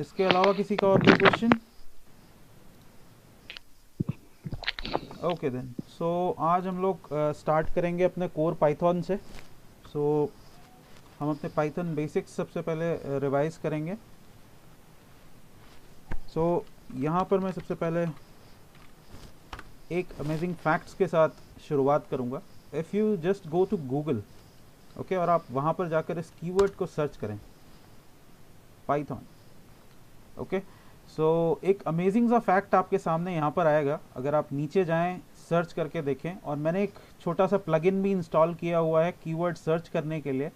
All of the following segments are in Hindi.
इसके अलावा किसी का और कोई क्वेश्चन? ओके देन, सो आज हम लोग स्टार्ट करेंगे अपने कोर पाइथन से। सो हम अपने पाइथन बेसिक्स सबसे पहले रिवाइज करेंगे। सो यहाँ पर मैं सबसे पहले एक अमेजिंग फैक्ट्स के साथ शुरुआत करूँगा। If you just go to Google, okay, और आप वहाँ पर जाकर इस कीवर्ड को सर्च करें, पाइथन, ओके। सो एक अमेजिंग सा फैक्ट आपके सामने यहाँ पर आएगा। अगर आप नीचे जाएं, सर्च करके देखें, और मैंने एक छोटा सा प्लगइन भी इंस्टॉल किया हुआ है कीवर्ड सर्च करने के लिए,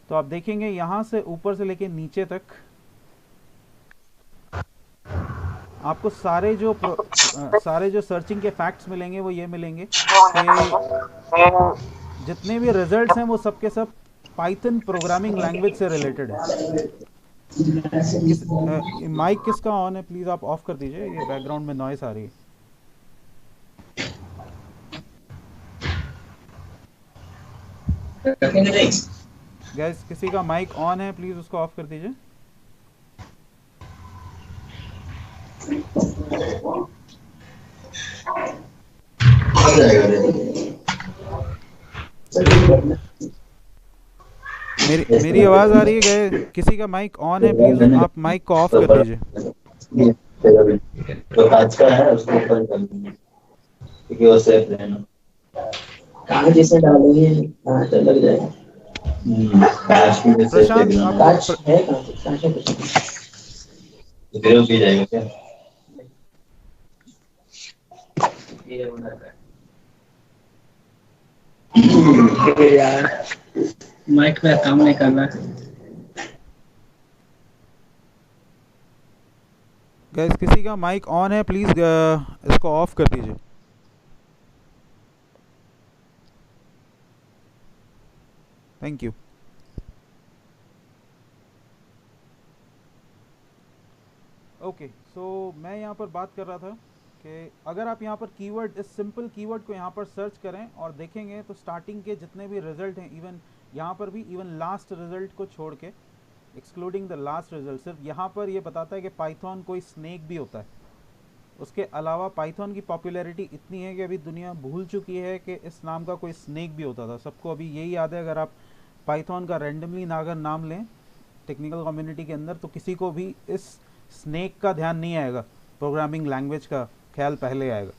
तो आप देखेंगे यहाँ से ऊपर से लेके नीचे तक आपको सारे जो सर्चिंग के फैक्ट्स मिलेंगे वो ये मिलेंगे कि जितने भी रिजल्ट्स हैं वो सब के सब पाइथन प्रोग्रामिंग लैंग्वेज से रिलेटेड है। माइक किसका ऑन है? प्लीज़ आप ऑफ कर दीजिए, ये बैकग्राउंड में नॉइस आ रही है। गैस, किसी का माइक ऑन है, प्लीज़ उसको ऑफ कर दीजिए। मेरी आवाज़ आ रही है? गए, किसी का माइक ऑन है, प्लीज़ आप माइक को ऑफ कर दीजिए। तो आज का है उसको ऊपर कर दूंगी क्योंकि वो सेफ रहना। कहाँ जैसे डालोगे कहाँ तो लग जाएगा। काश की जैसे प्रशांत, आप काश है कहाँ से काश है कुछ इधर भी जाएगा क्या? ये बना है यार, माइक पे काम नहीं कर रहा। गैस, किसी का माइक ऑन है, प्लीज़ इसको ऑफ कर दीजिए। Thank you. ओके, सो मैं यहाँ पर बात कर रहा था कि अगर आप यहाँ पर कीवर्ड, इस सिंपल कीवर्ड को यहाँ पर सर्च करें और देखेंगे तो स्टार्टिंग के जितने भी रिजल्ट हैं, इवन यहाँ पर भी इवन लास्ट रिजल्ट को छोड़ के, एक्सक्लूडिंग द लास्ट रिजल्ट, सिर्फ यहाँ पर ये बताता है कि पाइथन कोई स्नेक भी होता है। उसके अलावा पाइथन की पॉपुलैरिटी इतनी है कि अभी दुनिया भूल चुकी है कि इस नाम का कोई स्नेक भी होता था। सबको अभी यही याद है, अगर आप पाइथन का रैंडमली अगर नाम लें टेक्निकल कम्युनिटी के अंदर, तो किसी को भी इस स्नेक का ध्यान नहीं आएगा, प्रोग्रामिंग लैंग्वेज का ख्याल पहले आएगा।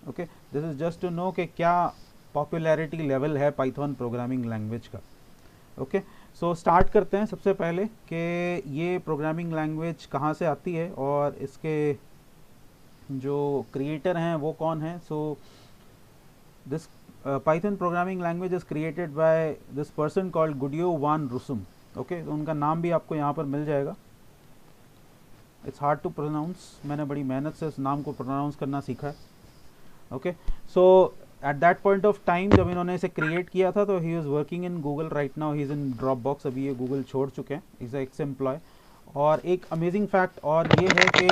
Okay, this is just to know कि क्या पॉपुलैरिटी लेवल है पाइथन प्रोग्रामिंग लैंग्वेज का। ओके, सो स्टार्ट करते हैं सबसे पहले कि ये प्रोग्रामिंग लैंग्वेज कहाँ से आती है और इसके जो क्रिएटर हैं वो कौन हैं। So this Python programming language is created by this person called Guido van Rossum. Okay, तो उनका नाम भी आपको यहाँ पर मिल जाएगा। इट्स हार्ड टू प्रोनाउंस, मैंने बड़ी मेहनत से इस नाम को प्रोनाउंस करना सीखा है। Okay, so at that point of time जब इन्होंने इसे क्रिएट किया था तो he is working in Google right now, he is in drop box, अभी ये गूगल छोड़ चुके हैं, इज़ एक्स एम्प्लॉय। और एक अमेजिंग फैक्ट और ये है कि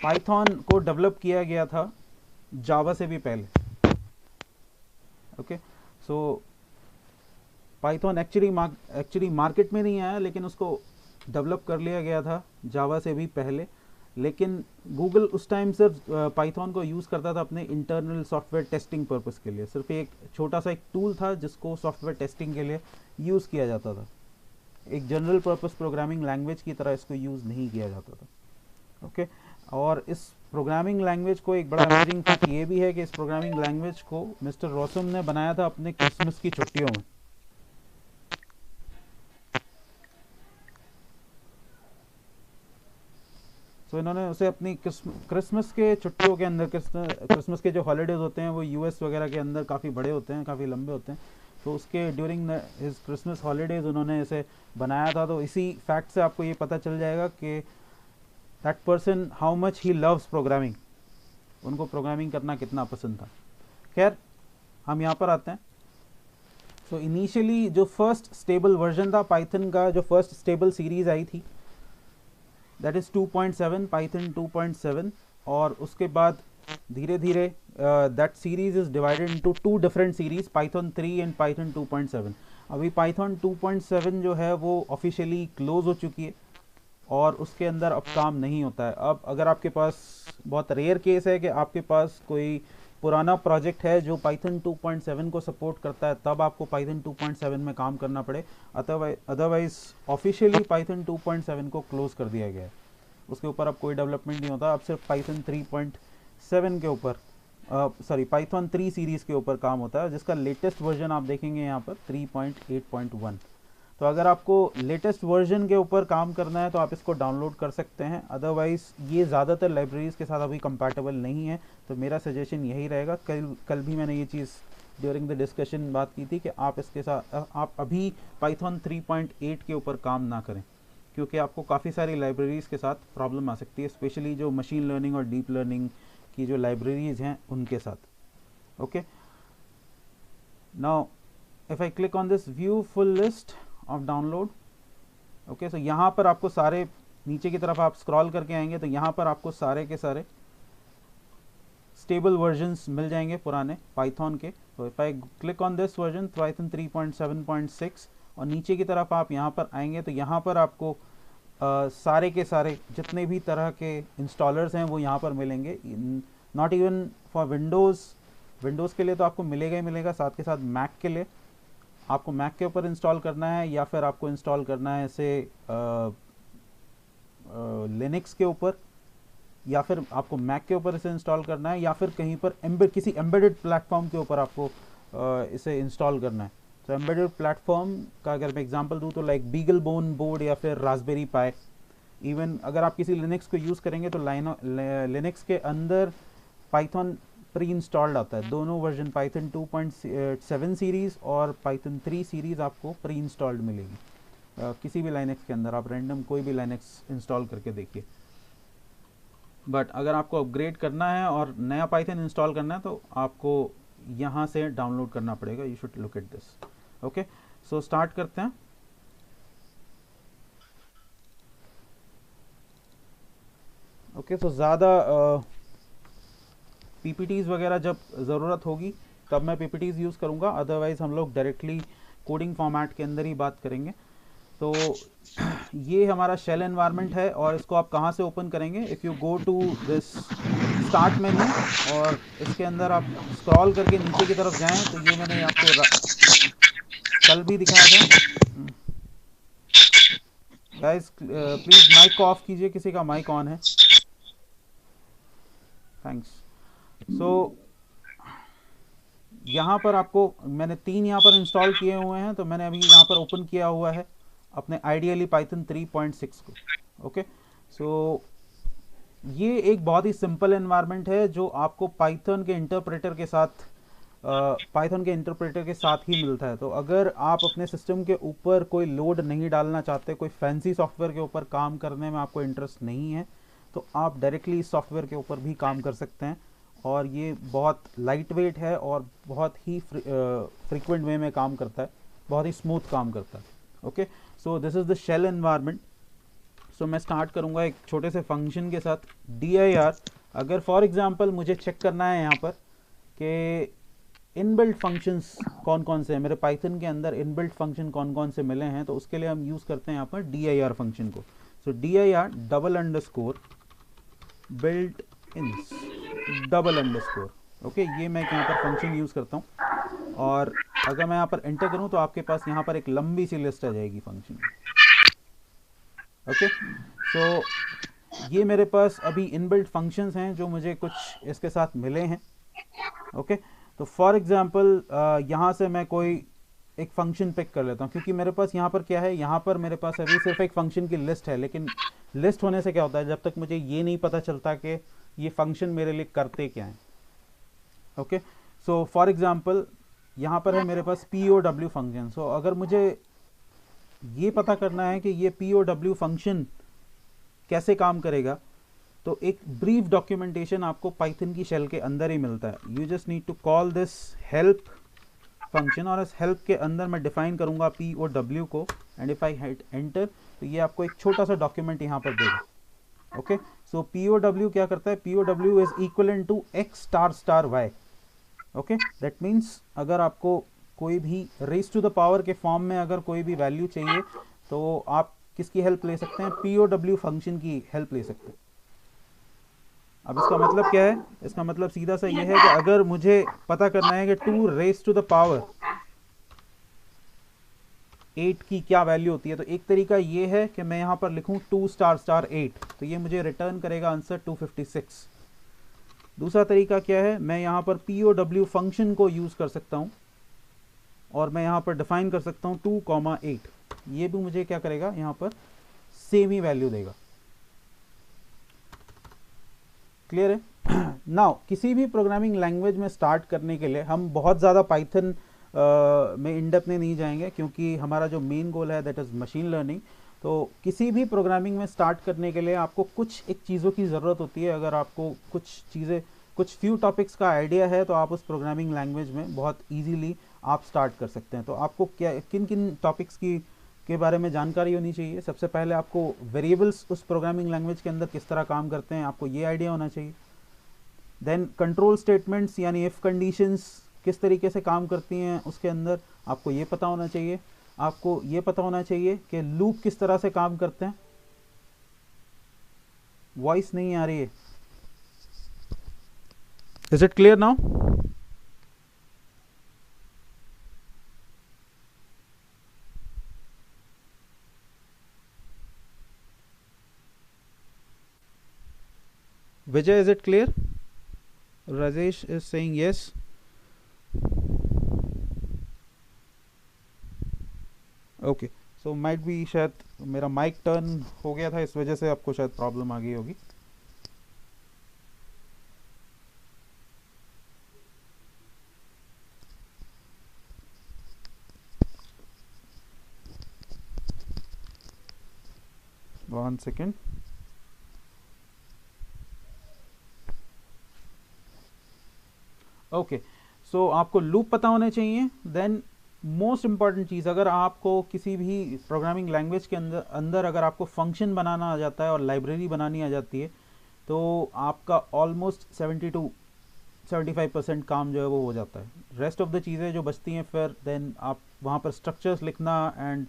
पाइथन को डेवलप किया गया था जावा से भी पहले। ओके, सो पाइथन एक्चुअली मार्केट में नहीं आया, लेकिन उसको डेवलप कर लिया गया था जावा से भी पहले। लेकिन गूगल उस टाइम सिर्फ पाइथन को यूज़ करता था अपने इंटरनल सॉफ्टवेयर टेस्टिंग पर्पस के लिए। सिर्फ एक छोटा सा एक टूल था जिसको सॉफ्टवेयर टेस्टिंग के लिए यूज़ किया जाता था। एक जनरल पर्पस प्रोग्रामिंग लैंग्वेज की तरह इसको यूज़ नहीं किया जाता था। ओके, और इस प्रोग्रामिंग लैंग्वेज को एक बड़ा अमेजिंग फैक्ट ये भी है कि इस प्रोग्रामिंग लैंग्वेज को मिस्टर रोसम ने बनाया था अपने क्रिसमस की छुट्टियों में। तो इन्होंने उसे अपनी क्रिसमस के छुट्टियों के अंदर, क्रिसमस के जो हॉलीडेज होते हैं वो यूएस वगैरह के अंदर काफ़ी बड़े होते हैं, काफ़ी लंबे होते हैं, तो उसके ड्यूरिंग हिज क्रिसमस हॉलीडेज उन्होंने इसे बनाया था। तो इसी फैक्ट से आपको ये पता चल जाएगा कि that person how much he loves programming, उनको प्रोग्रामिंग करना कितना पसंद था। खैर, हम यहाँ पर आते हैं। तो इनिशियली जो फर्स्ट स्टेबल वर्जन था पाइथन का, जो फर्स्ट स्टेबल सीरीज़ आई थी, दैट इज़ 2.7, पाइथन 2.7। और उसके बाद धीरे धीरे that series is divided into two different series, Python 3 and Python 2.7। अभी पाइथन 2.7 जो है वो ऑफिशियली क्लोज हो चुकी है, और उसके अंदर अब काम नहीं होता है। अब अगर आपके पास, बहुत रेयर केस है कि आपके पास कोई पुराना प्रोजेक्ट है जो पाइथन 2.7 को सपोर्ट करता है, तब आपको पाइथन 2.7 में काम करना पड़े। अदरवाइज ऑफिशियली पाइथन 2.7 को क्लोज कर दिया गया है, उसके ऊपर अब कोई डेवलपमेंट नहीं होता। अब सिर्फ पाइथन 3.7 के ऊपर, पाइथन 3 सीरीज़ के ऊपर काम होता है, जिसका लेटेस्ट वर्जन आप देखेंगे यहाँ पर 3.8.1। तो अगर आपको लेटेस्ट वर्जन के ऊपर काम करना है तो आप इसको डाउनलोड कर सकते हैं, अदरवाइज़ ये ज़्यादातर लाइब्रेरीज़ के साथ अभी कंपैटिबल नहीं है। तो मेरा सजेशन यही रहेगा, कल भी मैंने ये चीज़ ड्यूरिंग द डिस्कशन बात की थी कि आप इसके साथ आप अभी पाइथन 3.8 के ऊपर काम ना करें, क्योंकि आपको काफ़ी सारी लाइब्रेरीज़ के साथ प्रॉब्लम आ सकती है, स्पेशली जो मशीन लर्निंग और डीप लर्निंग की जो लाइब्रेरीज़ हैं उनके साथ। Okay, now if I click on this view full list of download, okay, so यहाँ पर आपको सारे, नीचे की तरफ आप स्क्रॉल करके आएंगे तो यहाँ पर आपको सारे के सारे स्टेबल वर्जन्स मिल जाएंगे पुराने पाइथन के। तो if I click on this version Python 3.7.6 और नीचे की तरफ आप यहाँ पर आएंगे तो यहाँ पर आपको सारे के सारे जितने भी तरह के इंस्टॉलर्स हैं वो यहाँ पर मिलेंगे। नॉट इवन फॉर विंडोज़ के लिए तो आपको मिलेगा ही मिलेगा, साथ के साथ मैक के लिए आपको मैक के ऊपर इंस्टॉल करना है, या फिर आपको इंस्टॉल करना है इसे लिनक्स के ऊपर, या फिर आपको मैक के ऊपर इसे इंस्टॉल करना है, या फिर कहीं पर किसी एम्बेडेड प्लेटफॉर्म के ऊपर आपको इसे इंस्टॉल करना है। तो एम्बेडेड प्लेटफॉर्म का अगर मैं एग्जांपल दूं तो लाइक बीगल बोन बोर्ड या फिर रास्पबेरी पाई। इवन अगर आप किसी लिनक्स को यूज़ करेंगे तो लिनक्स के अंदर पाइथन प्री इंस्टॉल्ड आता है। दोनों वर्जन पाइथन 2.7 सीरीज़ और पाइथन 3 सीरीज़ आपको प्री इंस्टॉल्ड मिलेगी किसी भी लाइनक्स के अंदर। आप रैंडम कोई भी लाइनक्स इंस्टॉल करके देखिए। बट अगर आपको अपग्रेड करना है और नया पाइथन इंस्टॉल करना है तो आपको यहाँ से डाउनलोड करना पड़ेगा। You should look at this. Okay, so start करते हैं। ओके, सो ज़्यादा पीपीटीज़ वगैरह जब ज़रूरत होगी तब मैं पीपीटीज़ यूज़ करूँगा, अदरवाइज़ हम लोग डायरेक्टली कोडिंग फॉर्मेट के अंदर ही बात करेंगे। तो ये हमारा शेल एनवायरनमेंट है और इसको आप कहाँ से ओपन करेंगे? If you go to this start menu और इसके अंदर आप स्क्रॉल करके नीचे की तरफ जाएं तो ये मैंने आपको कल भी दिखाया था। गाइस प्लीज़ माइक को ऑफ कीजिए, किसी का माइक ऑन है। थैंक्स। सो यहाँ पर आपको मैंने 3 यहाँ पर इंस्टॉल किए हुए हैं, तो मैंने अभी यहाँ पर ओपन किया हुआ है अपने आइडियली पाइथन 3.6 को। ओके, सो ये एक बहुत ही सिंपल एनवायरनमेंट है जो आपको पाइथन के इंटरप्रेटर के साथ ही मिलता है। तो अगर आप अपने सिस्टम के ऊपर कोई लोड नहीं डालना चाहते, कोई फैंसी सॉफ्टवेयर के ऊपर काम करने में आपको इंटरेस्ट नहीं है, तो आप डायरेक्टली इस सॉफ्टवेयर के ऊपर भी काम कर सकते हैं। और ये बहुत लाइट वेट है और बहुत ही फ्रीक्वेंट वे में काम करता है, बहुत ही स्मूथ काम करता है। Okay, so this is the shell environment. So मैं स्टार्ट करूँगा एक छोटे से फंक्शन के साथ dir। अगर फॉर एग्जांपल मुझे चेक करना है यहाँ पर कि इनबिल्ट फंक्शंस कौन कौन से हैं, मेरे पाइथन के अंदर इनबिल्ट फंक्शन कौन कौन से मिले हैं, तो उसके लिए हम यूज़ करते हैं यहाँ पर dir फंक्शन को। सो dir $built ins $। ओके, ये मैं यहाँ पर फंक्शन यूज़ करता हूँ और अगर मैं यहाँ पर एंटर करूँ तो आपके पास यहाँ पर एक लंबी सी लिस्ट आ जाएगी फंक्शन की। ओके, सो ये मेरे पास अभी इनबिल्ट फंक्शंस हैं जो मुझे कुछ इसके साथ मिले हैं। ओके, तो फॉर एग्जांपल यहाँ से मैं कोई एक फंक्शन पिक कर लेता हूँ, क्योंकि मेरे पास यहाँ पर क्या है, यहाँ पर मेरे पास अभी सिर्फ एक फंक्शन की लिस्ट है। लेकिन लिस्ट होने से क्या होता है, जब तक मुझे ये नहीं पता चलता कि ये फंक्शन मेरे लिए करते क्या हैं। ओके, सो फॉर एग्जांपल यहाँ पर है मेरे पास POW फंक्शन। सो अगर मुझे ये पता करना है कि ये POW फंक्शन कैसे काम करेगा, तो एक ब्रीफ डॉक्यूमेंटेशन आपको पाइथन की शेल के अंदर ही मिलता है। You just need to call this help function और इस हेल्प के अंदर मैं डिफाइन करूंगा POW को, and if I hit enter तो ये आपको एक छोटा सा डॉक्यूमेंट यहाँ पर देगा। ओके, सो POW क्या करता है, POW is equivalent to x**y। Okay, that means अगर आपको कोई भी रेज टू द पावर के फॉर्म में अगर कोई भी वैल्यू चाहिए तो आप किसकी हेल्प ले सकते हैं, POW फंक्शन की हेल्प ले सकते हैं। अब इसका मतलब क्या है, इसका मतलब सीधा सा ये है कि अगर मुझे पता करना है कि 2 रेज टू द पावर 8 की क्या वैल्यू होती है, तो एक तरीका ये है कि मैं यहाँ पर लिखूँ 2 स्टार स्टार 8, तो ये मुझे रिटर्न करेगा आंसर 256। दूसरा तरीका क्या है, मैं यहाँ पर POW फंक्शन को यूज़ कर सकता हूँ और मैं यहाँ पर डिफाइन कर सकता हूँ 2,8, ये भी मुझे क्या करेगा, यहाँ पर सेम ही वैल्यू देगा। क्लियर है? नाउ किसी भी प्रोग्रामिंग लैंग्वेज में स्टार्ट करने के लिए हम बहुत ज़्यादा पाइथन में इन डेप्थ में नहीं जाएंगे, क्योंकि हमारा जो मेन गोल है दैट इज़ मशीन लर्निंग। तो किसी भी प्रोग्रामिंग में स्टार्ट करने के लिए आपको कुछ एक चीज़ों की ज़रूरत होती है। अगर आपको कुछ फ्यू टॉपिक्स का आइडिया है तो आप उस प्रोग्रामिंग लैंग्वेज में बहुत ईजीली आप स्टार्ट कर सकते हैं। तो आपको क्या किन किन टॉपिक्स के बारे में जानकारी होनी चाहिए? सबसे पहले आपको वेरिएबल्स उस प्रोग्रामिंग लैंग्वेज के अंदर किस तरह काम करते हैं, आपको ये आइडिया होना चाहिए। देन कंट्रोल स्टेटमेंट्स यानी इफ़ कंडीशंस किस तरीके से काम करती हैं उसके अंदर आपको ये पता होना चाहिए। आपको ये पता होना चाहिए कि लूप किस तरह से काम करते हैं। वॉइस नहीं आ रही है, is it clear now? Vijay, is it clear? Rajesh is saying yes. Okay, so might be शायद मेरा माइक टर्न हो गया था, इस वजह से आपको शायद प्रॉब्लम आ गई होगी। One second. ओके, सो आपको लूप पता होने चाहिए। देन मोस्ट इंपॉर्टेंट चीज़, अगर आपको किसी भी प्रोग्रामिंग लैंग्वेज के अंदर अगर आपको फंक्शन बनाना आ जाता है और लाइब्रेरी बनानी आ जाती है, तो आपका ऑलमोस्ट 75% काम जो है वो हो जाता है। रेस्ट ऑफ द चीज़ें जो बचती हैं फिर देन आप वहाँ पर स्ट्रक्चर्स लिखना एंड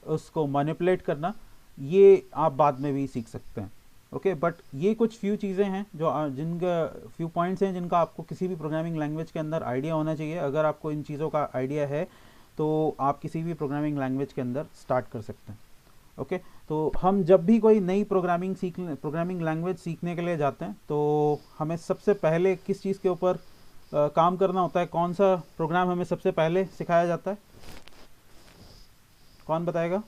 उसको मैनिपुलेट करना, ये आप बाद में भी सीख सकते हैं। ओके, बट ये कुछ फ्यू चीज़ें हैं जो जिनका फ्यू पॉइंट्स हैं जिनका आपको किसी भी प्रोग्रामिंग लैंग्वेज के अंदर आइडिया होना चाहिए। अगर आपको इन चीज़ों का आइडिया है तो आप किसी भी प्रोग्रामिंग लैंग्वेज के अंदर स्टार्ट कर सकते हैं। ओके, तो हम जब भी कोई नई प्रोग्रामिंग लैंग्वेज सीखने के लिए जाते हैं तो हमें सबसे पहले किस चीज़ के ऊपर काम करना होता है? कौन सा प्रोग्राम हमें सबसे पहले सिखाया जाता है? कौन बताएगा?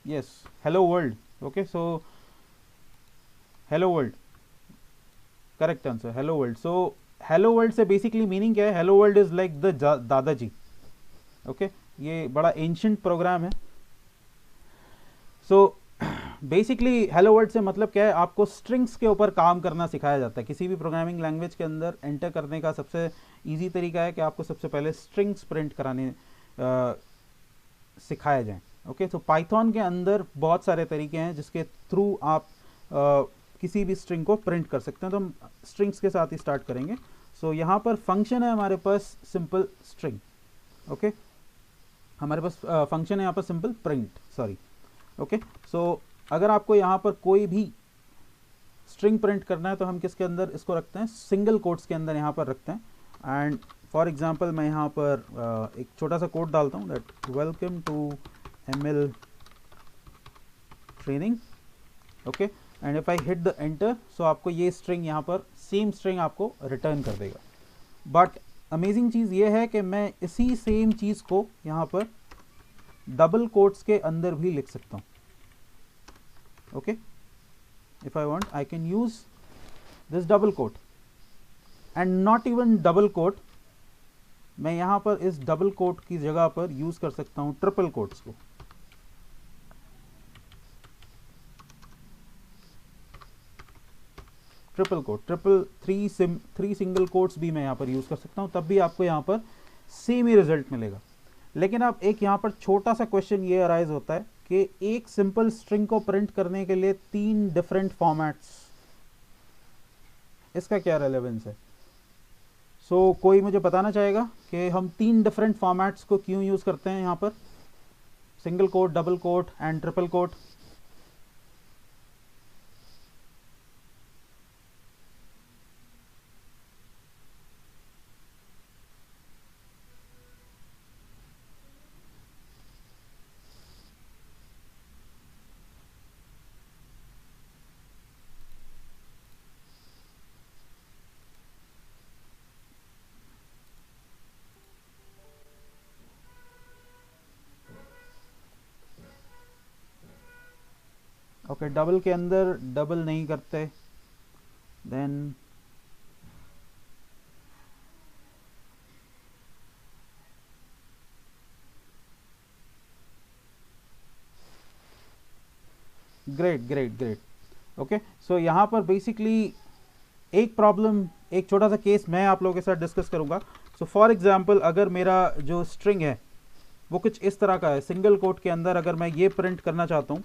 Yes, hello world. Okay, so hello world, correct answer, hello world. So hello world से बेसिकली मीनिंग क्या है? Hello world is like the दादाजी। ओके, ये बड़ा एंशिएंट प्रोग्राम है। सो बेसिकली हेलो वर्ल्ड से मतलब क्या है? आपको स्ट्रिंग्स के ऊपर काम करना सिखाया जाता है। किसी भी प्रोग्रामिंग लैंग्वेज के अंदर एंटर करने का सबसे इजी तरीका है कि आपको सबसे पहले स्ट्रिंग्स प्रिंट कराने सिखाया जाए। ओके, तो पाइथन के अंदर बहुत सारे तरीके हैं जिसके थ्रू आप किसी भी स्ट्रिंग को प्रिंट कर सकते हैं। तो हम स्ट्रिंग्स के साथ ही स्टार्ट करेंगे। सो यहाँ पर फंक्शन है हमारे पास सिंपल स्ट्रिंग। ओके, हमारे पास फंक्शन है यहाँ पर simple print, sorry. Okay, so अगर आपको यहाँ पर कोई भी स्ट्रिंग प्रिंट करना है तो हम किसके अंदर इसको रखते हैं? सिंगल कोट्स के अंदर यहाँ पर रखते हैं। एंड फॉर एग्जांपल मैं यहाँ पर एक छोटा सा कोड डालता हूँ, that welcome to ML training. Okay, and if I hit the enter, so आपको ये स्ट्रिंग यहाँ पर सेम स्ट्रिंग आपको रिटर्न कर देगा। बट अमेजिंग चीज़ ये है कि मैं इसी सेम चीज़ को यहाँ पर डबल कोट्स के अंदर भी लिख सकता हूँ। Okay, if I want I can use this double quote and not even double quote, मैं यहाँ पर इस डबल कोट की जगह पर यूज कर सकता हूँ ट्रिपल कोट्स को। Triple quote, three single quotes भी मैं यहाँ पर यूज कर सकता हूँ, तब भी आपको यहाँ पर सेम ही रिजल्ट मिलेगा। लेकिन अब एक यहाँ पर छोटा सा क्वेश्चन ये अराइज होता है कि एक सिंपल स्ट्रिंग को प्रिंट करने के लिए 3 डिफरेंट फॉर्मेट्स, इसका क्या रेलेवेंस है? कोई मुझे बताना चाहेगा कि हम 3 डिफरेंट फॉर्मेट्स को क्यों यूज़ करते हैं यहाँ पर, single quote, double quote and triple quote? Okay, double के अंदर डबल नहीं करते, then great great great. Okay, so यहाँ पर बेसिकली एक प्रॉब्लम, एक छोटा सा केस मैं आप लोगों के साथ डिस्कस करूँगा। सो फॉर एग्जांपल, अगर मेरा जो स्ट्रिंग है वो कुछ इस तरह का है, सिंगल कोट के अंदर अगर मैं ये प्रिंट करना चाहता हूँ,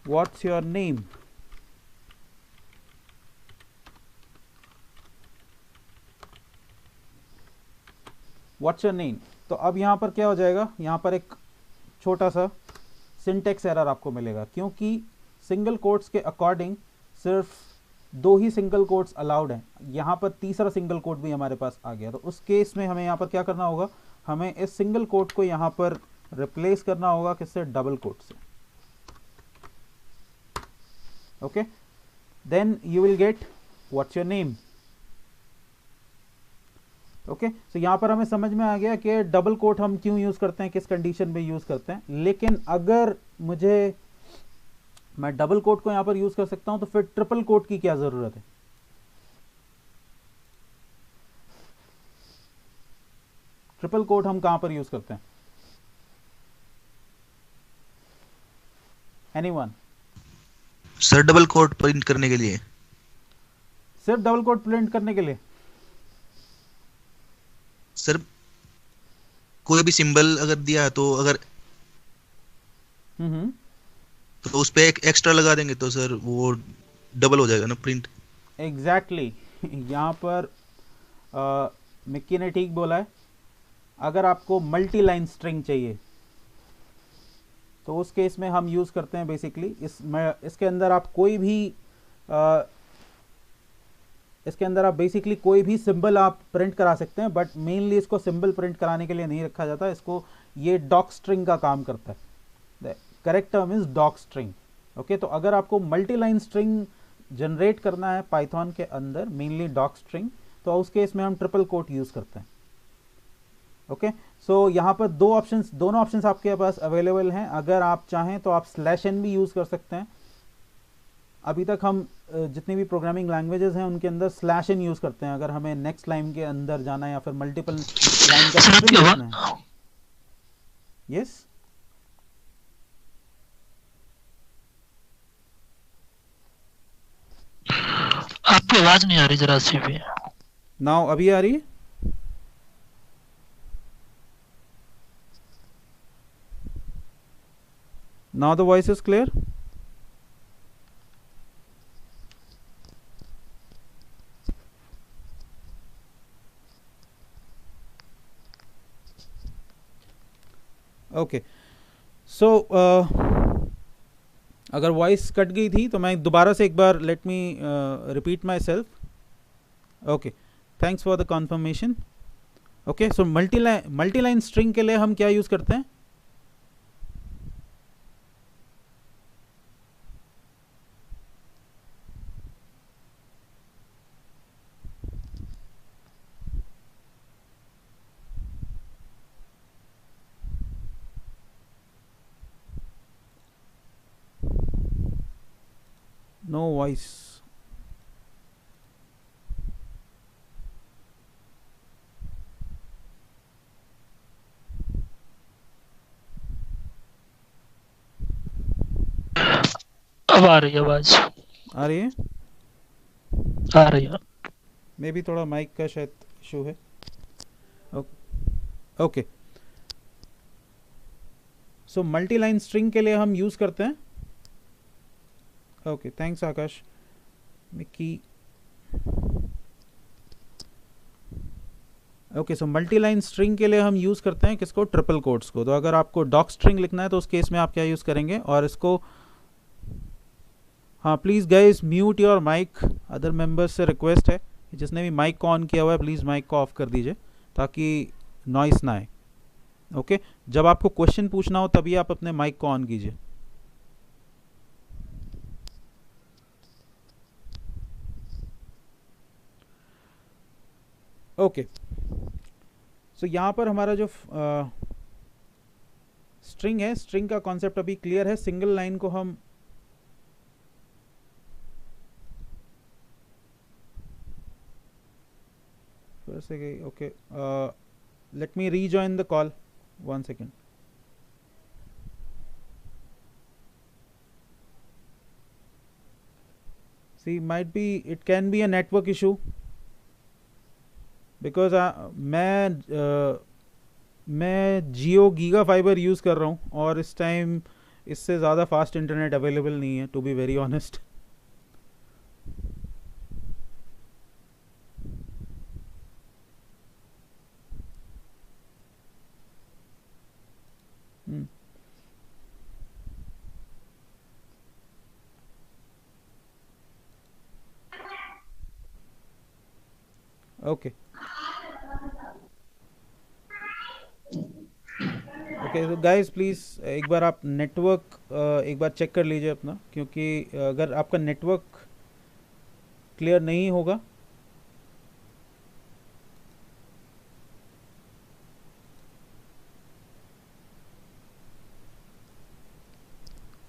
what's your name, what's your name, तो अब यहाँ पर क्या हो जाएगा, यहाँ पर एक छोटा सा सिंटेक्स एरर आपको मिलेगा, क्योंकि सिंगल कोट्स के अकॉर्डिंग सिर्फ 2 ही सिंगल कोट्स अलाउड हैं। यहाँ पर तीसरा सिंगल कोट भी हमारे पास आ गया, तो उस केस में हमें यहाँ पर क्या करना होगा, हमें इस सिंगल कोट को यहाँ पर रिप्लेस करना होगा किससे, डबल कोट से। Okay, then you will get what's your name. Okay, so यहाँ पर हमें समझ में आ गया कि डबल कोट हम क्यों यूज़ करते हैं, किस कंडीशन में यूज़ करते हैं। लेकिन अगर मैं डबल कोट को यहाँ पर यूज़ कर सकता हूँ, तो फिर ट्रिपल कोट की क्या ज़रूरत है? ट्रिपल कोट हम कहाँ पर यूज़ करते हैं? Anyone? Sir double quote print करने के लिए। सिर्फ डबल कोट प्रिंट करने के लिए? सर कोई भी सिंबल अगर दिया तो अगर तो उस पे एक एक्स्ट्रा लगा देंगे तो सर वो डबल हो जाएगा ना प्रिंट। एग्जैक्टली यहाँ पर मिक्की ने ठीक बोला है। अगर आपको मल्टी लाइन स्ट्रिंग चाहिए तो उस केस में हम यूज़ करते हैं बेसिकली इसके अंदर आप कोई भी इसके अंदर आप बेसिकली कोई भी सिंबल आप प्रिंट करा सकते हैं, बट मेनली इसको सिंबल प्रिंट कराने के लिए नहीं रखा जाता, इसको ये डॉक स्ट्रिंग का काम करता है। The correct term is doc string. Okay, तो अगर आपको मल्टी लाइन स्ट्रिंग जनरेट करना है पाइथन के अंदर, मेनली डॉक स्ट्रिंग, तो उस केस में हम ट्रिपल कोट यूज़ करते हैं। ओके, सो यहाँ पर दोनों ऑप्शंस आपके पास अवेलेबल हैं। अगर आप चाहें तो आप /n भी यूज़ कर सकते हैं। अभी तक हम जितनी भी प्रोग्रामिंग लैंग्वेजेस हैं उनके अंदर /n यूज़ करते हैं अगर हमें नेक्स्ट लाइन के अंदर जाना है या फिर मल्टीपल लाइन का स्ट्रिंग लिखना है। यस, आपकी आवाज नहीं आ रही जरा सी भी। नाउ अभी आ रही है? Now the voice is clear? Okay, so अगर वॉइस कट गई थी तो मैं दोबारा से एक बार let me repeat myself. Okay, thanks for the confirmation. Okay, so multi line string के लिए हम क्या यूज़ करते हैं? No voice. अब आ रही है आवाज? आ रही है? आ रही है। मे बी थोड़ा माइक का शायद इशू है। Okay, so multi line string के लिए हम यूज़ करते हैं। Okay, thanks Akash. Mickey okay, so multi line string के लिए हम यूज़ करते हैं किसको, ट्रिपल कोट्स को। तो अगर आपको डॉक स्ट्रिंग लिखना है तो उस केस में आप क्या यूज़ करेंगे, और इसको, हाँ please guys mute your mic, other members से रिक्वेस्ट है कि जिसने भी माइक को ऑन किया हुआ है प्लीज़ माइक को ऑफ कर दीजिए ताकि नॉइस ना आए। ओके, जब आपको क्वेश्चन पूछना हो तभी आप अपने माइक को ऑन कीजिए। ओके, सो यहाँ पर हमारा जो स्ट्रिंग है, स्ट्रिंग का कॉन्सेप्ट अभी क्लियर है। सिंगल लाइन को हम फिर से गई। Okay, let me rejoin the call, 1 second। See, might be, it can be a network issue because मैं जियो गीगा फाइबर यूज़ कर रहा हूँ और इस टाइम इससे ज़्यादा फास्ट इंटरनेट अवेलेबल नहीं है, to be very honest. Okay okay, तो गाइस प्लीज़ एक बार आप नेटवर्क एक बार चेक कर लीजिए अपना, क्योंकि अगर आपका नेटवर्क क्लियर नहीं होगा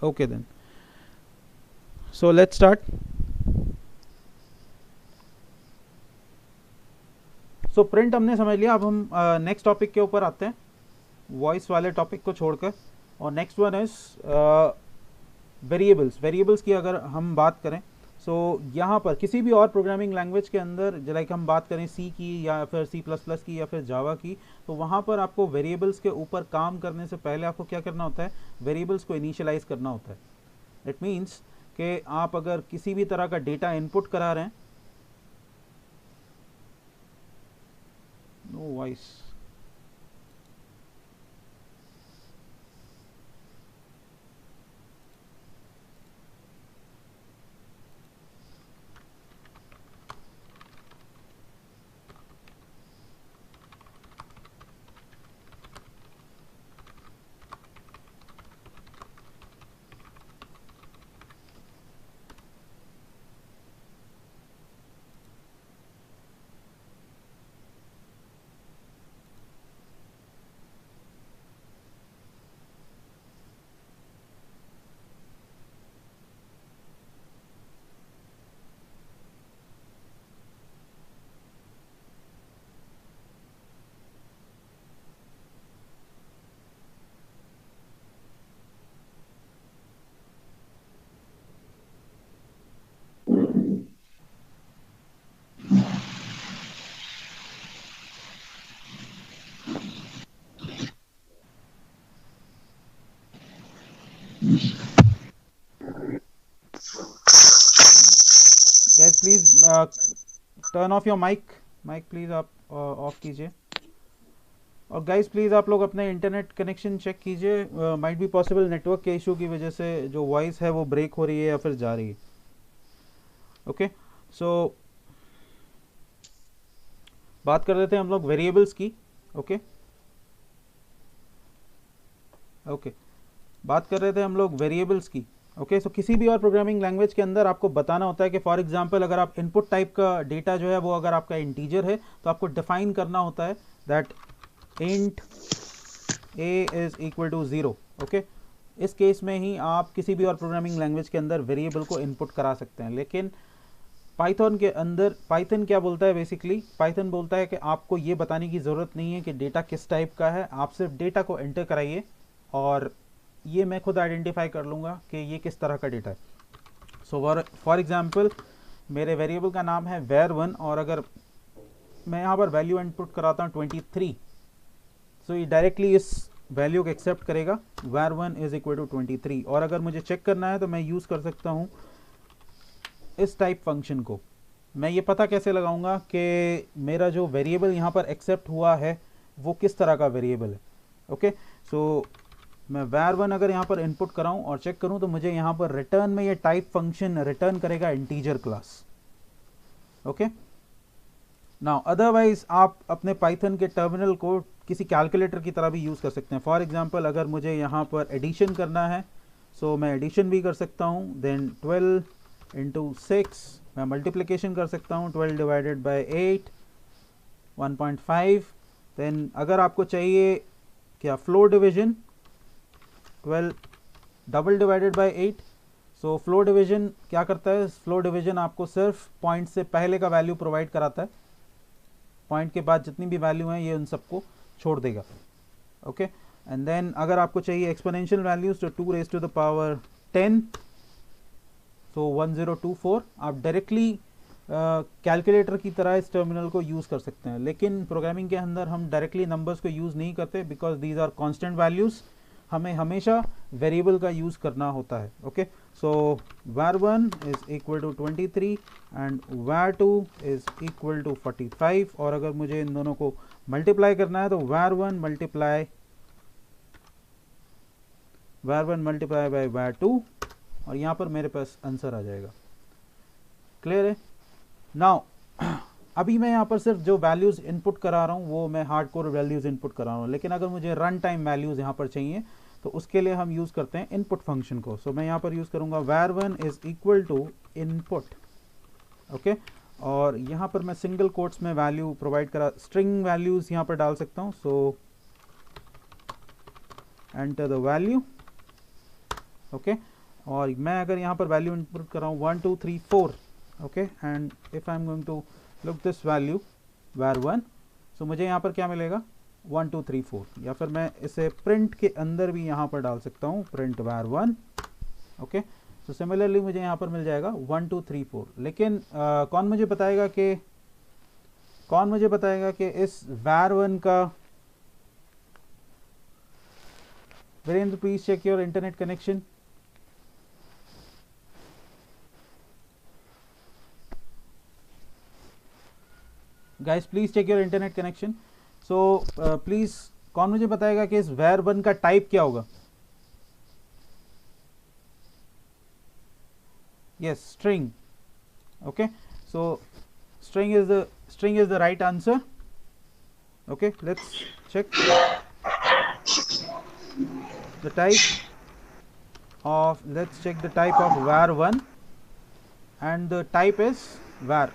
okay then, so let's start. So print हमने समझ लिया, अब हम नेक्स्ट टॉपिक के ऊपर आते हैं, वॉइस वाले टॉपिक को छोड़कर। और next one is variables. Variables की अगर हम बात करें, सो यहाँ पर किसी भी और प्रोग्रामिंग लैंग्वेज के अंदर, लाइक हम बात करें सी की या फिर सी प्लस प्लस की या फिर जावा की, तो वहाँ पर आपको वेरिएबल्स के ऊपर काम करने से पहले आपको क्या करना होता है, वेरिएबल्स को इनिशियलाइज करना होता है। इट मीन्स कि आप अगर किसी भी तरह का डेटा इनपुट करा रहे हैं, no voice, guys please turn off your mic, mic please आप ऑफ कीजिए। और गाइस प्लीज़ आप लोग अपने इंटरनेट कनेक्शन चेक कीजिए, माइट बी पॉसिबल नेटवर्क के इशू की वजह से जो वॉइस है वो ब्रेक हो रही है या फिर जा रही है। ओके, सो बात कर लेते हैं हम लोग वेरिएबल्स की। ओके ओके, बात कर रहे थे हम लोग वेरिएबल्स की। ओके, सो किसी भी और प्रोग्रामिंग लैंग्वेज के अंदर आपको बताना होता है कि फॉर एग्जांपल अगर आप इनपुट टाइप का डेटा जो है वो अगर आपका इंटीजर है तो आपको डिफाइन करना होता है that int a is equal to 0। Okay, इस केस में ही आप किसी भी और प्रोग्रामिंग लैंग्वेज के अंदर वेरिएबल को इनपुट करा सकते हैं। लेकिन पाइथन के अंदर पाइथन क्या बोलता है, बेसिकली पाइथन बोलता है कि आपको ये बताने की ज़रूरत नहीं है कि डेटा किस टाइप का है, आप सिर्फ डेटा को एंटर कराइए और ये मैं खुद आइडेंटिफाई कर लूँगा कि ये किस तरह का डेटा है। सो फॉर एग्जांपल मेरे वेरिएबल का नाम है var1 और अगर मैं यहाँ पर वैल्यू इनपुट कराता हूँ 23, सो ये डायरेक्टली इस वैल्यू को एक्सेप्ट करेगा, var1 इज इक्वल टू 23। और अगर मुझे चेक करना है तो मैं यूज़ कर सकता हूँ इस टाइप फंक्शन को। मैं ये पता कैसे लगाऊंगा कि मेरा जो वेरिएबल यहाँ पर एक्सेप्ट हुआ है वो किस तरह का वेरिएबल है। ओके, सो मैं var1 अगर यहाँ पर इनपुट कराऊं और चेक करूं तो मुझे यहाँ पर रिटर्न में ये टाइप फंक्शन रिटर्न करेगा integer class. Okay, now otherwise आप अपने पाइथन के टर्मिनल को किसी कैलकुलेटर की तरह भी यूज़ कर सकते हैं। फॉर एग्जांपल अगर मुझे यहाँ पर एडिशन करना है सो मैं एडिशन भी कर सकता हूँ, देन 12 इंटू 6 मैं मल्टीप्लिकेशन कर सकता हूँ, 12 डिवाइडेड बाय 8 1.5। देन अगर आपको चाहिए क्या floor division 12 double divided by 8। So floor division क्या करता है, फ्लोर डिवीजन आपको सिर्फ पॉइंट से पहले का वैल्यू प्रोवाइड कराता है, पॉइंट के बाद जितनी भी वैल्यू हैं ये उन सबको छोड़ देगा। ओके, एंड देन अगर आपको चाहिए एक्सपोनेंशियल वैल्यूज तो 2 रेज टू द पावर 10 सो 1024 आप डायरेक्टली कैलकुलेटर की तरह इस टर्मिनल को यूज़ कर सकते हैं। लेकिन प्रोग्रामिंग के अंदर हम डायरेक्टली नंबर्स को यूज़ नहीं करते because these are constant values, हमें हमेशा वेरिएबल का यूज़ करना होता है। Okay, so var1 is equal to 23 and var2 is equal to 45। और अगर मुझे इन दोनों को मल्टीप्लाई करना है तो var1 मल्टीप्लाई बाय var2 और यहाँ पर मेरे पास आंसर आ जाएगा। क्लियर है? नाउ अभी मैं यहाँ पर सिर्फ जो वैल्यूज़ इनपुट करा रहा हूँ वो मैं हार्डकोर वैल्यूज़ इनपुट करा रहा हूँ, लेकिन अगर मुझे रन टाइम वैल्यूज़ यहाँ पर चाहिए तो उसके लिए हम यूज़ करते हैं इनपुट फंक्शन को। सो मैं यहाँ पर यूज़ करूँगा var1 is equal to input. Okay, और यहाँ पर मैं सिंगल कोट्स में वैल्यू प्रोवाइड करा, स्ट्रिंग वैल्यूज़ यहाँ पर डाल सकता हूँ। So enter the value. Okay, और मैं अगर यहाँ पर वैल्यू इनपुट कर रहा हूँ 1 2 3 4। Okay, and if I am going to look this value var1 so मुझे यहाँ पर क्या मिलेगा 1 2 3 4, या फिर मैं इसे प्रिंट के अंदर भी यहाँ पर डाल सकता हूँ print var1। Okay, so similarly मुझे यहाँ पर मिल जाएगा 1 2 3 4। लेकिन कौन मुझे बताएगा कि इस var1 का, Virendra please check your internet connection. Guys please check your internet connection. So please कौन मुझे बताएगा कि इस var1 का टाइप क्या होगा? Yes, string. Okay, so string is the right answer. Okay, let's check the type of, let's check the type of var1 and the type is var।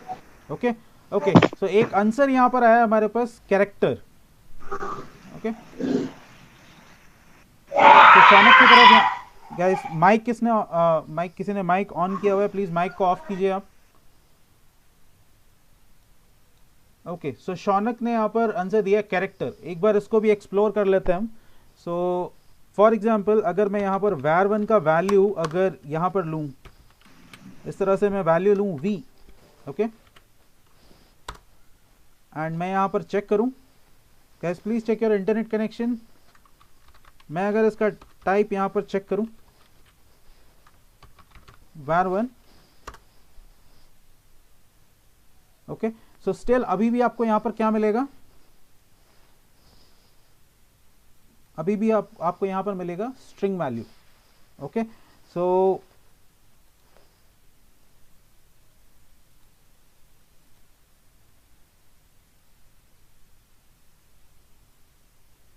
okay, okay, so एक आंसर यहाँ पर आया हमारे पास कैरेक्टर। ओके, तो शौनक की तरफ गाइस माइक किसी ने माइक ऑन किया हुआ है, प्लीज माइक को ऑफ कीजिए आप। ओके, सो शौनक ने यहाँ पर आंसर दिया कैरेक्टर। एक बार इसको भी एक्सप्लोर कर लेते हैं हम। सो फॉर एग्जाम्पल अगर मैं यहाँ पर var1 का वैल्यू अगर यहाँ पर लूँ, इस तरह से मैं वैल्यू लूँ v। ओके, एंड मैं यहाँ पर चेक करूँ, guys please check your internet connection. मैं अगर इसका टाइप यहाँ पर चेक करूँ var1। ओके, सो स्टिल अभी भी आपको यहाँ पर क्या मिलेगा, अभी भी आपको यहाँ पर मिलेगा string value. Okay, so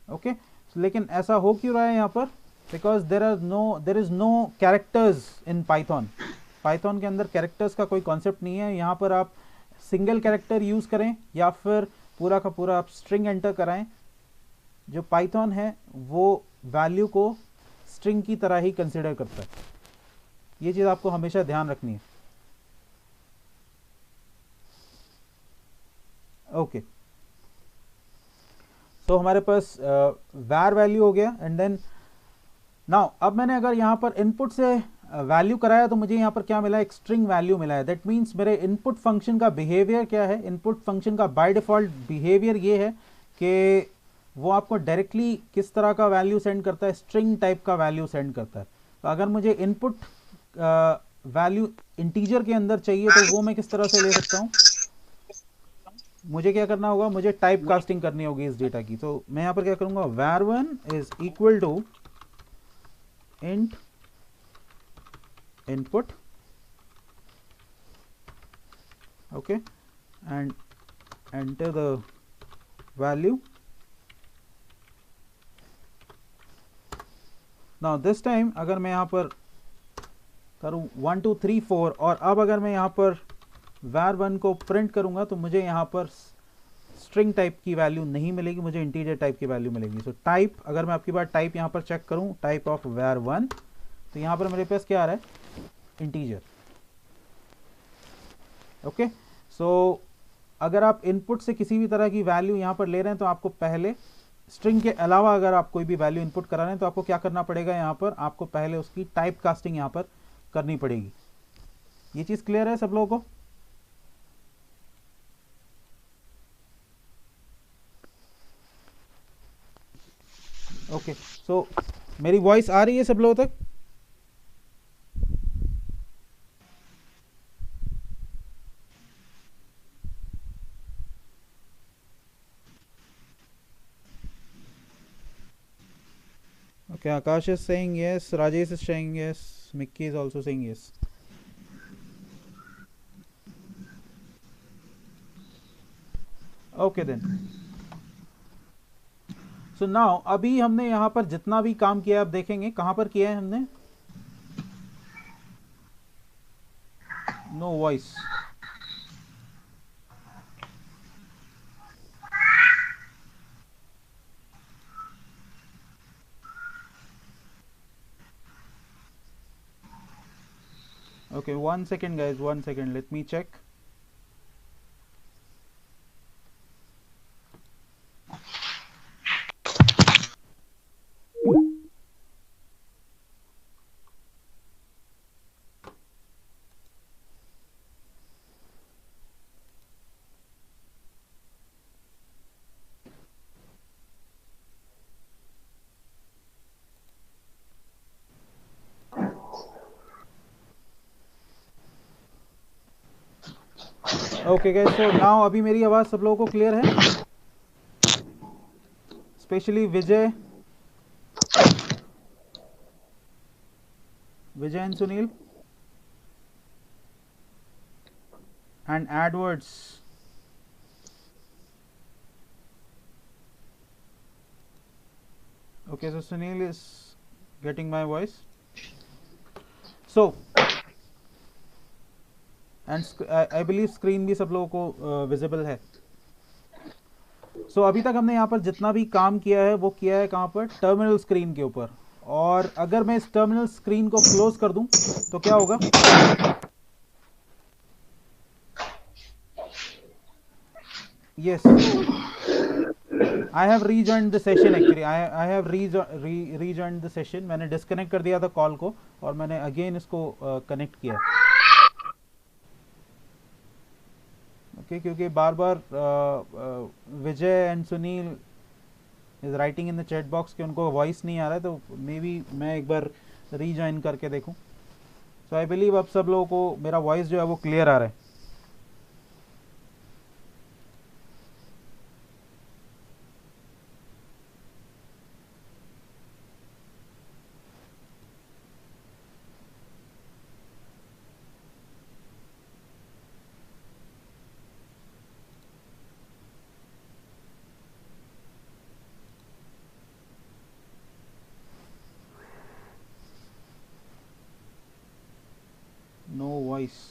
okay, लेकिन ऐसा हो क्यों रहा है यहाँ पर? Because there is no characters in Python. Python के अंदर कैरेक्टर्स का कोई कॉन्सेप्ट नहीं है। यहाँ पर आप सिंगल कैरेक्टर यूज करें या फिर पूरा का पूरा आप स्ट्रिंग एंटर कराएं, जो पाइथन है वो वैल्यू को स्ट्रिंग की तरह ही कंसिडर करता है। ये चीज़ आपको हमेशा ध्यान रखनी है। ओके, तो हमारे पास var वैल्यू हो गया एंड देन नाउ अब मैंने अगर यहाँ पर इनपुट से वैल्यू कराया तो मुझे यहाँ पर क्या मिला, एक स्ट्रिंग वैल्यू मिला है। दैट मीन्स मेरे इनपुट फंक्शन का बिहेवियर क्या है? इनपुट फंक्शन का बाय डिफॉल्ट बिहेवियर ये है कि वो आपको डायरेक्टली किस तरह का वैल्यू सेंड करता है, स्ट्रिंग टाइप का वैल्यू सेंड करता है। तो अगर मुझे इनपुट वैल्यू इंटीजर के अंदर चाहिए तो वो मैं किस तरह से ले सकता हूँ? मुझे क्या करना होगा, मुझे टाइप कास्टिंग करनी होगी इस डेटा की। तो मैं यहाँ पर क्या करूँगा, var1 is equal to int input, okay, and enter the value. Now this time अगर मैं यहाँ पर करूँ 1 2 3 4 और अब अगर मैं यहाँ पर var1 को प्रिंट करूँगा तो मुझे यहाँ पर स्ट्रिंग टाइप की वैल्यू नहीं मिलेगी, मुझे इंटीजर टाइप की वैल्यू मिलेगी। सो टाइप, अगर मैं आपकी बात टाइप यहाँ पर चेक करूँ, टाइप ऑफ var1, तो यहाँ पर मेरे पास क्या आ रहा है, इंटीजर। ओके, सो अगर आप इनपुट से किसी भी तरह की वैल्यू यहाँ पर ले रहे हैं तो आपको पहले स्ट्रिंग के अलावा अगर आप कोई भी वैल्यू इनपुट करा रहे हैं तो आपको क्या करना पड़ेगा, यहाँ पर आपको पहले उसकी टाइप कास्टिंग यहाँ पर करनी पड़ेगी। ये चीज़ क्लियर है सब लोगों को? ओके, सो मेरी वॉइस आ रही है सब लोगों तक? Okay, Akash is saying yes, Rajesh is saying yes, Mickey is also saying yes. Okay then. So now अभी हमने यहाँ पर जितना भी काम किया आप देखेंगे कहाँ पर किया है हमने, no voice. Okay, 1 second guys, 1 second, let me check. Okay guys, so now अभी मेरी आवाज़ सब लोगों को क्लियर है? Specially Vijay and Sunil and Edwards. Okay, so Sunil is getting my voice. So, and I believe screen भी सब लोगों को visible है। So अभी तक हमने यहाँ पर जितना भी काम किया है वो किया है कहाँ पर, टर्मिनल स्क्रीन के ऊपर। और अगर मैं इस टर्मिनल स्क्रीन को क्लोज कर दूं तो क्या होगा, yes, I have rejoined the session actually. I have rejoined the session. मैंने डिस्कनेक्ट कर दिया था कॉल को और मैंने अगेन इसको कनेक्ट किया। ओके, क्योंकि बार बार Vijay and Sunil is writing in the chat box कि उनको वॉइस नहीं आ रहा है, तो मे बी मैं एक बार रीजॉइन करके देखूं। सो आई बिलीव अब सब लोगों को मेरा वॉइस जो है वो क्लियर आ रहा है। No voice.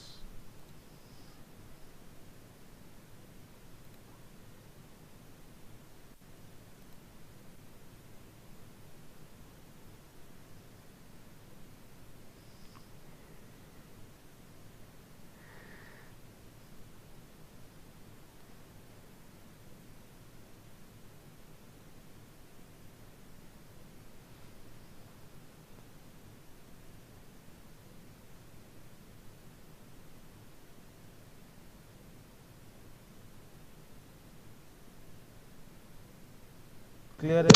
क्लियर है?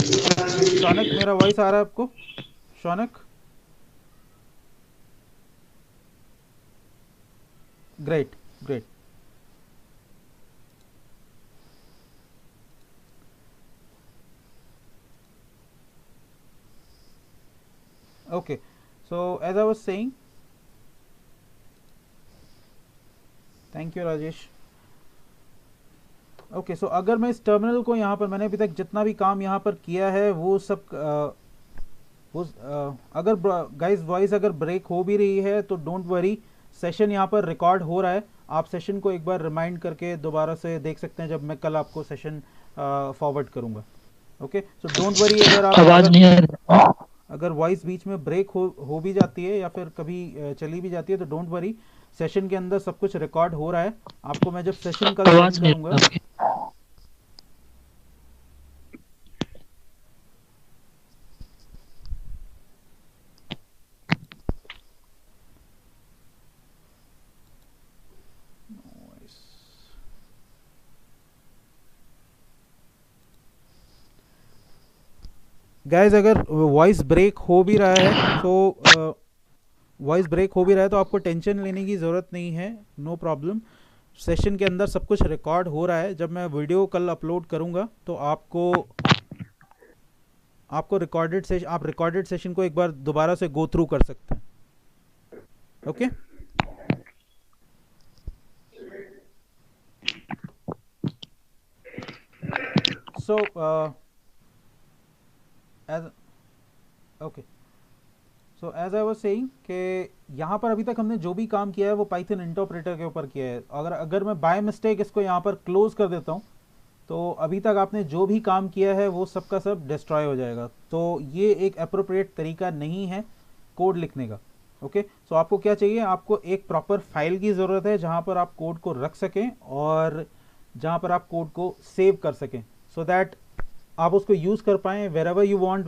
शौनक, मेरा वॉइस आ रहा है आपको? Shaunak, great great. Okay, so as I was saying, thank you Rajesh. Okay so अगर मैं इस टर्मिनल को यहाँ पर, मैंने अभी तक जितना भी काम यहाँ पर किया है वो सब अगर गाइस वॉइस अगर ब्रेक हो भी रही है तो डोंट वरी, सेशन यहाँ पर रिकॉर्ड हो रहा है। आप सेशन को एक बार रिमाइंड करके दोबारा से देख सकते हैं जब मैं कल आपको सेशन फॉरवर्ड करूँगा। ओके सो डोंट वरी, अगर आप आवाज नहीं आ रही। अगर वॉइस बीच में ब्रेक हो भी जाती है या फिर कभी चली भी जाती है तो डोंट वरी, सेशन के अंदर सब कुछ रिकॉर्ड हो रहा है। आपको मैं जब सेशन कल आवाज नहीं करूंगा, आ रही। गाइस अगर वॉइस ब्रेक हो भी रहा है तो वॉइस ब्रेक हो भी रहा है तो आपको टेंशन लेने की ज़रूरत नहीं है, नो प्रॉब्लम। सेशन के अंदर सब कुछ रिकॉर्ड हो रहा है। जब मैं वीडियो कल अपलोड करूंगा तो आपको आप रिकॉर्डेड सेशन को एक बार दोबारा से गो थ्रू कर सकते हैं। Okay so so as I was saying कि यहाँ पर अभी तक हमने जो भी काम किया है वो पाइथन इंटरप्रेटर के ऊपर किया है। अगर मैं बाय मिस्टेक इसको यहाँ पर क्लोज कर देता हूँ तो अभी तक आपने जो भी काम किया है वो सब का सब डिस्ट्रॉय हो जाएगा। तो ये एक अप्रोप्रिएट तरीका नहीं है कोड लिखने का। ओके सो आपको क्या चाहिए, आपको एक प्रॉपर फाइल की ज़रूरत है जहाँ पर आप कोड को रख सकें और जहाँ पर आप कोड को सेव कर सकें, सो दैट आप उसको यूज़ कर पाएँ wherever you want,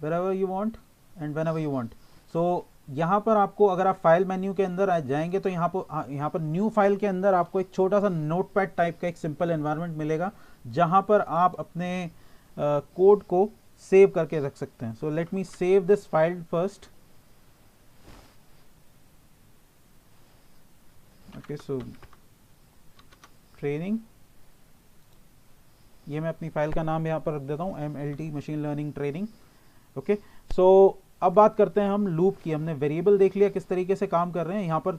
wherever you want and whenever you want। so यहाँ पर आपको, अगर आप फाइल मेन्यू के अंदर आ जाएंगे तो यहाँ पर न्यू फाइल के अंदर आपको एक छोटा सा नोटपैड टाइप का एक सिंपल एनवायरनमेंट मिलेगा जहाँ पर आप अपने कोड को सेव करके रख सकते हैं। So let me save this file first. Okay so training, ये मैं अपनी फाइल का नाम यहाँ पर रख देता हूँ, MLT machine learning training. Okay so अब बात करते हैं हम लूप की। हमने वेरिएबल देख लिया किस तरीके से काम कर रहे हैं। यहाँ पर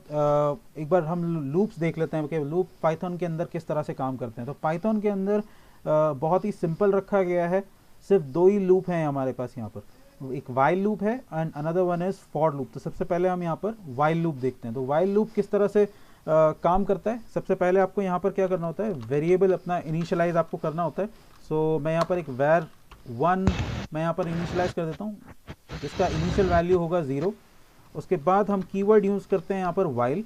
एक बार हम लूप्स देख लेते हैं कि लूप पाइथन के अंदर किस तरह से काम करते हैं। तो पाइथन के अंदर बहुत ही सिंपल रखा गया है, सिर्फ दो ही लूप हैं हमारे पास यहाँ पर, एक वाइल लूप है and another one is for loop. तो सबसे पहले हम यहाँ पर वाइल लूप देखते हैं। तो वाइल लूप किस तरह से काम करता है, सबसे पहले आपको यहाँ पर क्या करना होता है, वेरिएबल अपना इनिशियलाइज आपको करना होता है। सो मैं यहाँ पर एक var1 मैं यहाँ पर इनिशियलाइज कर देता हूँ जिसका इनिशियल वैल्यू होगा 0। उसके बाद हम कीवर्ड यूज़ करते हैं यहाँ पर while।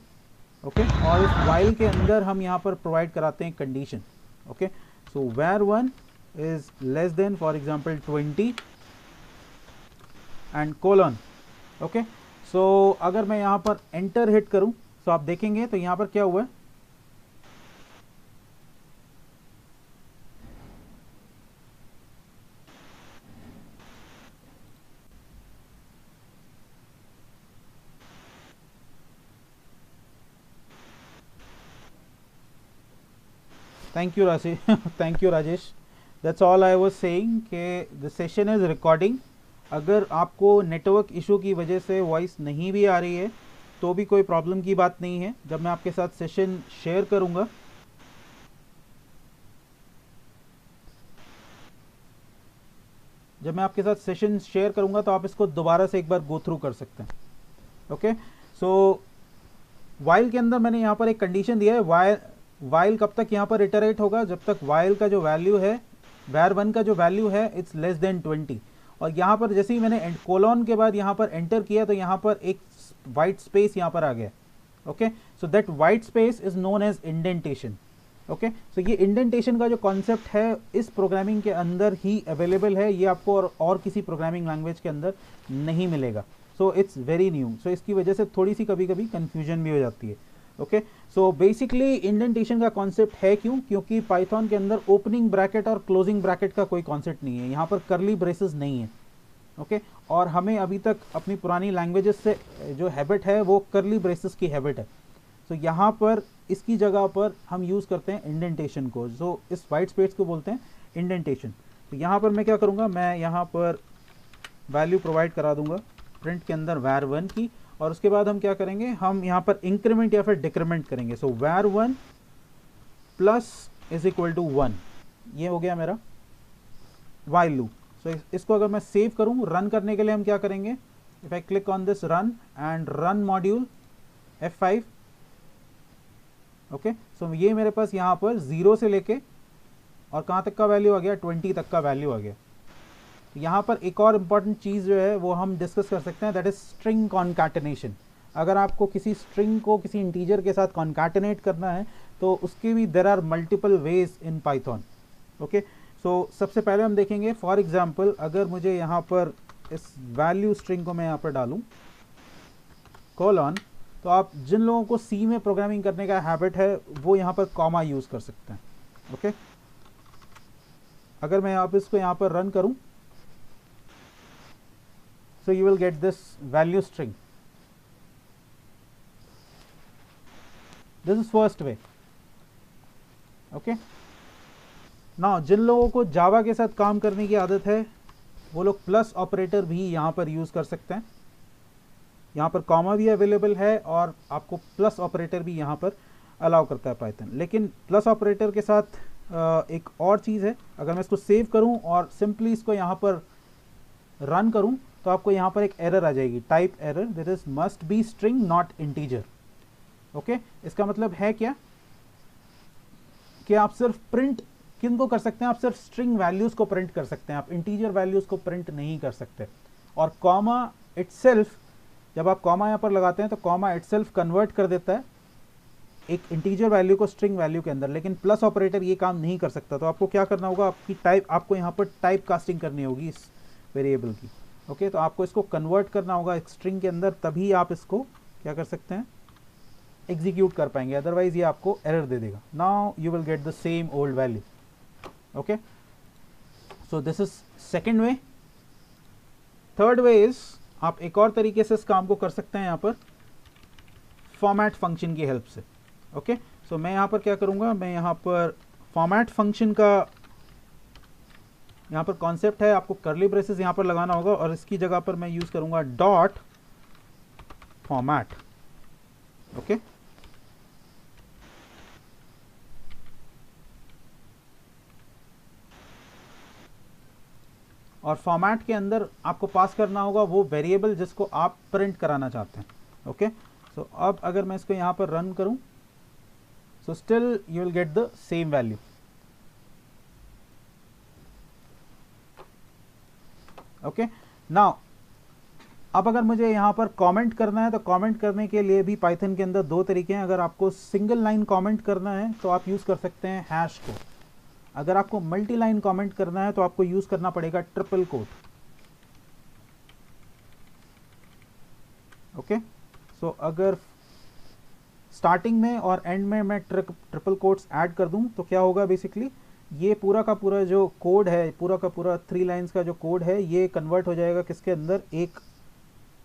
ओके और इस while के अंदर हम यहाँ पर प्रोवाइड कराते हैं condition. Okay so var1 is less than for example 20 and colon. Okay so अगर मैं यहाँ पर एंटर हिट करूँ तो आप देखेंगे तो यहाँ पर क्या हुआ है, थैंक यू राशि thank you Rajesh. That's all I was saying कि द सेशन इज़ रिकॉर्डिंग। अगर आपको नेटवर्क इशू की वजह से वॉइस नहीं भी आ रही है तो भी कोई प्रॉब्लम की बात नहीं है। जब मैं आपके साथ सेशन शेयर करूंगा तो आप इसको दोबारा से एक बार गो थ्रू कर सकते हैं। ओके सो वाइल के अंदर मैंने यहाँ पर एक कंडीशन दिया है, वाइल कब तक यहाँ पर इटरेट होगा, जब तक वाइल का जो वैल्यू है, var1 का जो वैल्यू है इट्स लेस देन 20। और यहाँ पर जैसे ही मैंने कोलन के बाद यहाँ पर एंटर किया तो यहाँ पर एक वाइट स्पेस यहाँ पर आ गया। Okay so that white space is known as indentation. Okay so ये इंडेंटेशन का जो कॉन्सेप्ट है इस प्रोग्रामिंग के अंदर ही अवेलेबल है, ये आपको और किसी प्रोग्रामिंग लैंग्वेज के अंदर नहीं मिलेगा। सो इट्स वेरी न्यू, सो इसकी वजह से थोड़ी सी कभी कभी कन्फ्यूजन भी हो जाती है। ओके सो बेसिकली इंडेंटेशन का कॉन्सेप्ट है क्योंकि पाइथन के अंदर ओपनिंग ब्रैकेट और क्लोजिंग ब्रैकेट का कोई कॉन्सेप्ट नहीं है, यहाँ पर करली ब्रेसेस नहीं है। ओके और हमें अभी तक अपनी पुरानी लैंग्वेजेस से जो हैबिट है वो करली ब्रेसेस की हैबिट है। सो यहाँ पर इसकी जगह पर हम यूज़ करते हैं इंडेंटेशन को, जो इस वाइट स्पेस को बोलते हैं इंडेंटेशन। तो यहाँ पर मैं क्या करूँगा, मैं यहाँ पर वैल्यू प्रोवाइड करा दूंगा प्रिंट के अंदर var1 की, और उसके बाद हम क्या करेंगे, हम यहाँ पर इंक्रीमेंट या फिर डिक्रीमेंट करेंगे। So var1 plus is equal to 1, ये हो गया मेरा वाइल लूप। सो इसको अगर मैं सेव करूँ, रन करने के लिए हम क्या करेंगे, if I click on this run and run module F5, okay so ये मेरे पास यहाँ पर 0 से लेके और कहाँ तक का वैल्यू आ गया, 20 तक का वैल्यू आ गया। यहाँ पर एक और इम्पॉर्टेंट चीज़ जो है वो हम डिस्कस कर सकते हैं, दैट इज स्ट्रिंग कॉन्कैटिनेशन। अगर आपको किसी स्ट्रिंग को किसी इंटीजर के साथ कॉन्कैटिनेट करना है तो उसके भी there are multiple ways in Python. Okay so सबसे पहले हम देखेंगे, फॉर एग्जांपल अगर मुझे यहाँ पर इस वैल्यू स्ट्रिंग को मैं यहाँ पर डालूँ कोलन, तो आप जिन लोगों को सी में प्रोग्रामिंग करने का हैबिट है वो यहाँ पर कॉमा यूज़ कर सकते हैं। ओके अगर मैं इसको यहाँ पर रन करूँ, so you will get this value string. This is first way. Okay. Now जिन लोगों को जावा के साथ काम करने की आदत है वो लोग प्लस ऑपरेटर भी यहाँ पर यूज़ कर सकते हैं। यहाँ पर कॉमा भी अवेलेबल है और आपको प्लस ऑपरेटर भी यहाँ पर अलाउ करता है पाइथन। लेकिन प्लस ऑपरेटर के साथ एक और चीज़ है, अगर मैं इसको सेव करूँ और सिंपली इसको यहाँ पर रन करूँ तो आपको यहाँ पर एक एरर आ जाएगी, type error, that is must be string not integer. Okay इसका मतलब है क्या कि आप सिर्फ प्रिंट किन को कर सकते हैं, आप सिर्फ स्ट्रिंग वैल्यूज को प्रिंट कर सकते हैं, आप इंटीजर वैल्यूज को प्रिंट नहीं कर सकते। और कॉमा इटसेल्फ, जब आप कॉमा यहाँ पर लगाते हैं तो कॉमा इटसेल्फ कन्वर्ट कर देता है एक इंटीजर वैल्यू को स्ट्रिंग वैल्यू के अंदर, लेकिन प्लस ऑपरेटर ये काम नहीं कर सकता। तो आपको क्या करना होगा, आपको यहाँ पर टाइप कास्टिंग करनी होगी इस वेरिएबल की। ओके तो आपको इसको कन्वर्ट करना होगा एक स्ट्रिंग के अंदर, तभी आप इसको क्या कर सकते हैं, एग्जीक्यूट कर पाएंगे, अदरवाइज ये आपको एरर दे देगा। Now you will get the same old value. Okay so this is second way. Third way is, आप एक और तरीके से इस काम को कर सकते हैं यहाँ पर फॉर्मेट फंक्शन की हेल्प से। ओके सो मैं यहाँ पर क्या करूँगा, मैं यहाँ पर फॉर्मेट फंक्शन का यहाँ पर कॉन्सेप्ट है, आपको करली ब्रेसेस यहाँ पर लगाना होगा और इसकी जगह पर मैं यूज़ करूँगा डॉट फॉर्मेट। ओके और फॉर्मेट के अंदर आपको पास करना होगा वो वेरिएबल जिसको आप प्रिंट कराना चाहते हैं। ओके सो अब अगर मैं इसको यहाँ पर रन करूँ, so still you will get the same value. Okay now अब अगर मुझे यहाँ पर कमेंट करना है तो कमेंट करने के लिए भी पाइथन के अंदर दो तरीके हैं। अगर आपको सिंगल लाइन कमेंट करना है तो आप यूज़ कर सकते हैं हैश को, अगर आपको मल्टी लाइन कमेंट करना है तो आपको यूज़ करना पड़ेगा ट्रिपल कोट। ओके सो अगर स्टार्टिंग में और एंड में मैं ट्रिपल कोट्स ऐड कर दूं तो क्या होगा, बेसिकली ये पूरा का पूरा जो कोड है, पूरा का पूरा 3 लाइंस का जो कोड है, ये कन्वर्ट हो जाएगा किसके अंदर, एक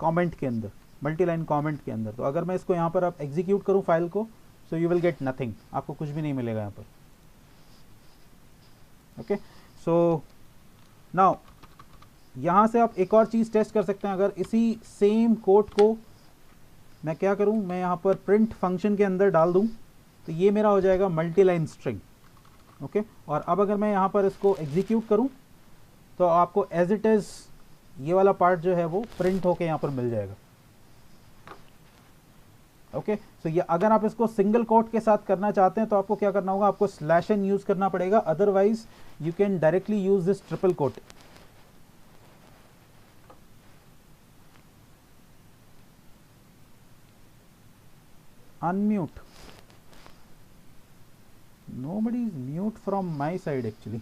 कमेंट के अंदर, मल्टी लाइन कमेंट के अंदर। तो अगर मैं इसको यहाँ पर आप एग्जीक्यूट करूँ फाइल को, so you will gate nothing, आपको कुछ भी नहीं मिलेगा यहाँ पर। ओके सो नाउ यहाँ से आप एक और चीज़ टेस्ट कर सकते हैं। अगर इसी सेम कोड को मैं क्या करूँ, मैं यहाँ पर प्रिंट फंक्शन के अंदर डाल दूँ तो ये मेरा हो जाएगा मल्टी लाइन स्ट्रिंग। ओके और अब अगर मैं यहाँ पर इसको एग्जीक्यूट करूँ तो आपको एज इट इज़ ये वाला पार्ट जो है वो प्रिंट होके यहाँ पर मिल जाएगा। ओके सो ये अगर आप इसको सिंगल कोट के साथ करना चाहते हैं तो आपको क्या करना होगा, आपको स्लैश n यूज़ करना पड़ेगा, otherwise you can directly use this triple quote. unmute, nobody is mute from my side actually.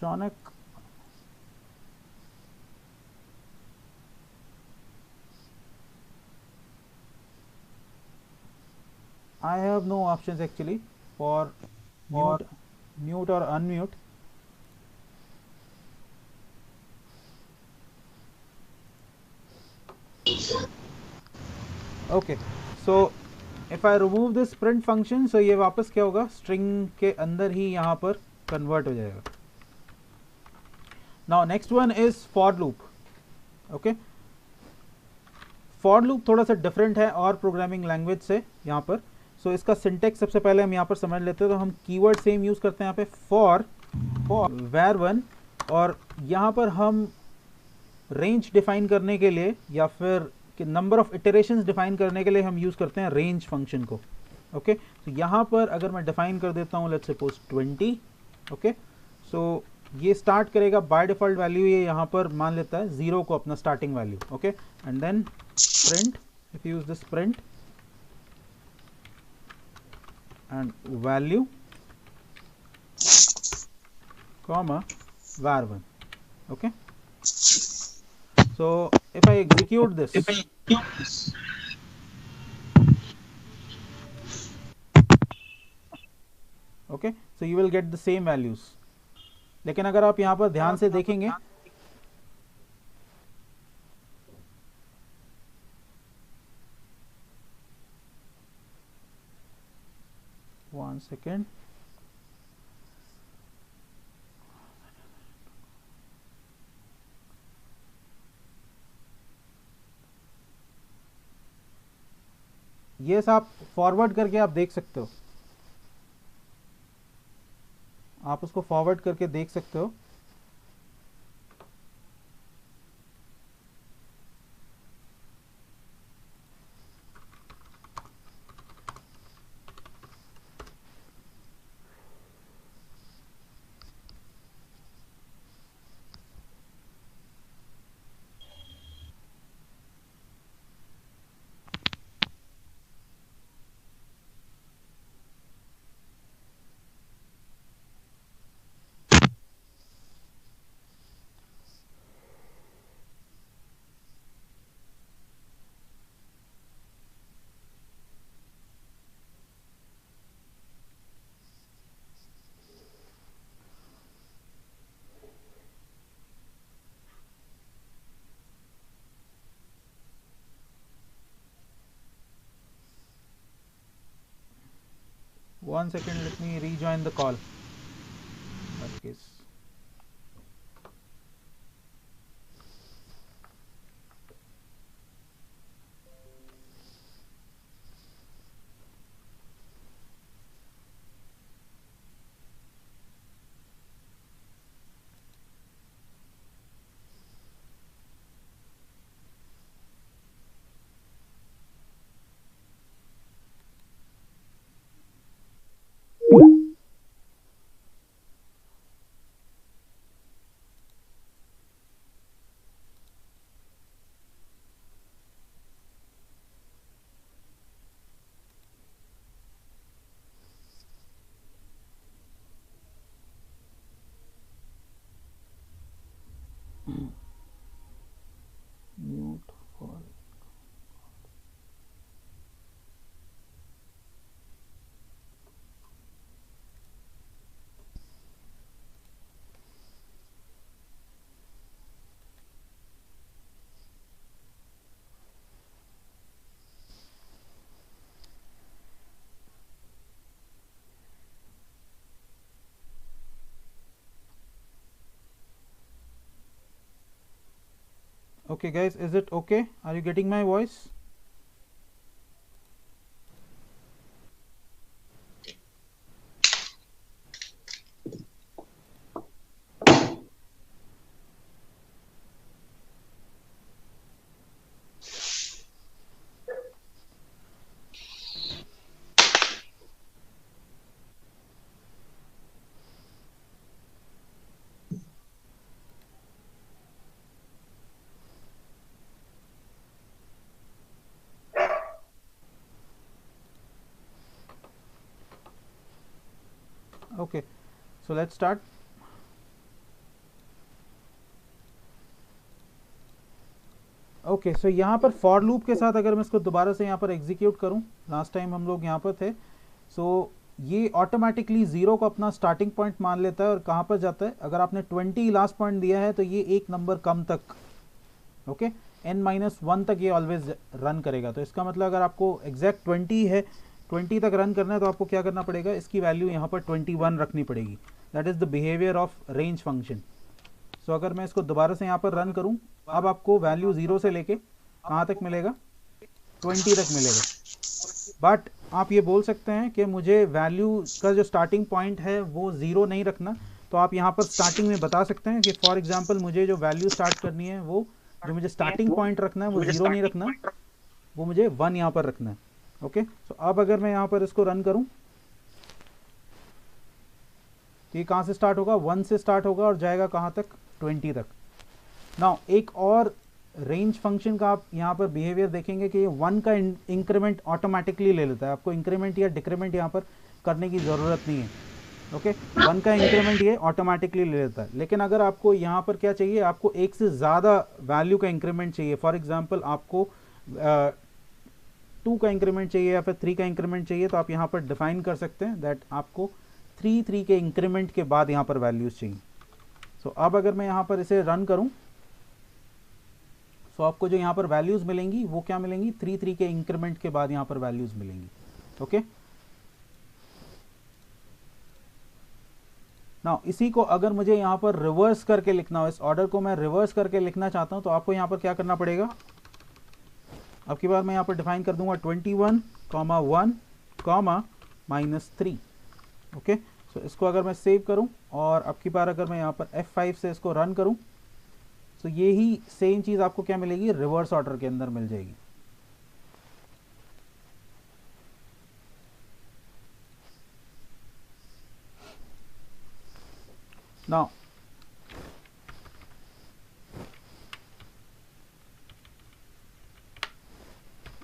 Shaunak, I have no options actually for mute or unmute. Okay, so if I remove this print function, so ये वापस क्या होगा, string के अंदर ही यहाँ पर convert हो जाएगा. Now next one is for loop. Okay, for loop थोड़ा सा different है और programming language से यहाँ पर. So इसका syntax सबसे पहले हम यहाँ पर समझ लेते हैं. तो हम कीवर्ड सेम यूज़ करते हैं यहाँ पे for var1, और यहाँ पर हम रेंज डिफाइन करने के लिए या फिर नंबर ऑफ इटरेशंस डिफाइन करने के लिए हम यूज़ करते हैं रेंज फंक्शन को. ओके, तो यहाँ पर अगर मैं डिफाइन कर देता हूँ लेट्स सपोज 20. ओके, सो ये स्टार्ट करेगा बाय डिफ़ॉल्ट वैल्यू, ये यहाँ पर मान लेता है 0 को अपना starting value. Okay, and then print, if use this print and value comma var1. Okay, so if I execute this, okay, so you will get the same values. लेकिन अगर आप यहाँ पर ध्यान से देखेंगे, one second, यस आप फॉरवर्ड करके आप देख सकते हो, आप उसको फॉरवर्ड करके देख सकते हो. One second, let me rejoin the call. That case. Mute for okay guys, is it okay? Are you getting my voice? Okay, so let's start. Okay, so यहाँ पर फॉर लूप के साथ अगर मैं इसको दोबारा से यहाँ पर एग्जीक्यूट करूँ, लास्ट टाइम हम लोग यहाँ पर थे, सो ये ऑटोमेटिकली 0 को अपना स्टार्टिंग पॉइंट मान लेता है और कहाँ पर जाता है, अगर आपने 20 लास्ट पॉइंट दिया है तो ये एक नंबर कम तक, ओके, n-1 तक ये ऑलवेज रन करेगा। तो इसका मतलब अगर आपको एग्जैक्ट 20 है, 20 तक रन करना है तो आपको क्या करना पड़ेगा, इसकी वैल्यू यहाँ पर 21 रखनी पड़ेगी। That is the behaviour of range function. So अगर मैं इसको दोबारा से यहाँ पर रन करूँ, अब आपको वैल्यू 0 से लेके कहाँ तक मिलेगा, 20 तक मिलेगा। बट आप ये बोल सकते हैं कि मुझे वैल्यू का जो स्टार्टिंग पॉइंट है वो 0 नहीं रखना, तो आप यहाँ पर स्टार्टिंग में बता सकते हैं कि फॉर एग्जांपल मुझे जो वैल्यू स्टार्ट करनी है, वो जो मुझे स्टार्टिंग पॉइंट रखना है वो 0 नहीं रखना, वो मुझे 1 यहाँ पर रखना है। ओके, सो अब अगर मैं यहाँ पर इसको रन करूँ तो ये कहाँ से स्टार्ट होगा, 1 से स्टार्ट होगा और जाएगा कहाँ तक, 20 तक। नाउ एक और रेंज फंक्शन का आप यहाँ पर बिहेवियर देखेंगे कि ये 1 का इंक्रीमेंट ऑटोमेटिकली ले लेता है, आपको इंक्रीमेंट या डिक्रीमेंट यहाँ पर करने की ज़रूरत नहीं है। ओके, 1 का इंक्रीमेंट ये ऑटोमेटिकली ले लेता है। लेकिन अगर आपको यहाँ पर क्या चाहिए, आपको एक से ज़्यादा वैल्यू का इंक्रीमेंट चाहिए, फॉर एग्जांपल आपको 2 का इंक्रीमेंट चाहिए या फिर 3 का इंक्रीमेंट चाहिए, तो आप यहाँ पर डिफाइन कर सकते हैं दैट आपको 3 के इंक्रीमेंट के बाद यहाँ पर वैल्यूज़ चाहिए। सो अब अगर मैं यहाँ पर इसे रन करूँ, सो आपको जो यहाँ पर वैल्यूज़ मिलेंगी वो क्या मिलेंगी, 3 के इंक्रीमेंट के बाद यहाँ पर वैल्यूज़ मिलेंगी। ओके, नाउ इसी को अगर मुझे यहाँ पर रिवर्स करके लिखना हो, इस ऑर्डर को मैं रिवर्स करके लिखना चाहता हूँ, तो आपको यहाँ पर क्या करना पड़ेगा, अब की बार मैं यहाँ पर डिफाइन कर दूंगा 21, 1, -3। ओके, सो इसको अगर मैं सेव करूँ और अब की बार अगर मैं यहाँ पर F5 से इसको रन करूँ, तो ये ही सेम चीज़ आपको क्या मिलेगी, रिवर्स ऑर्डर के अंदर मिल जाएगी। नाउ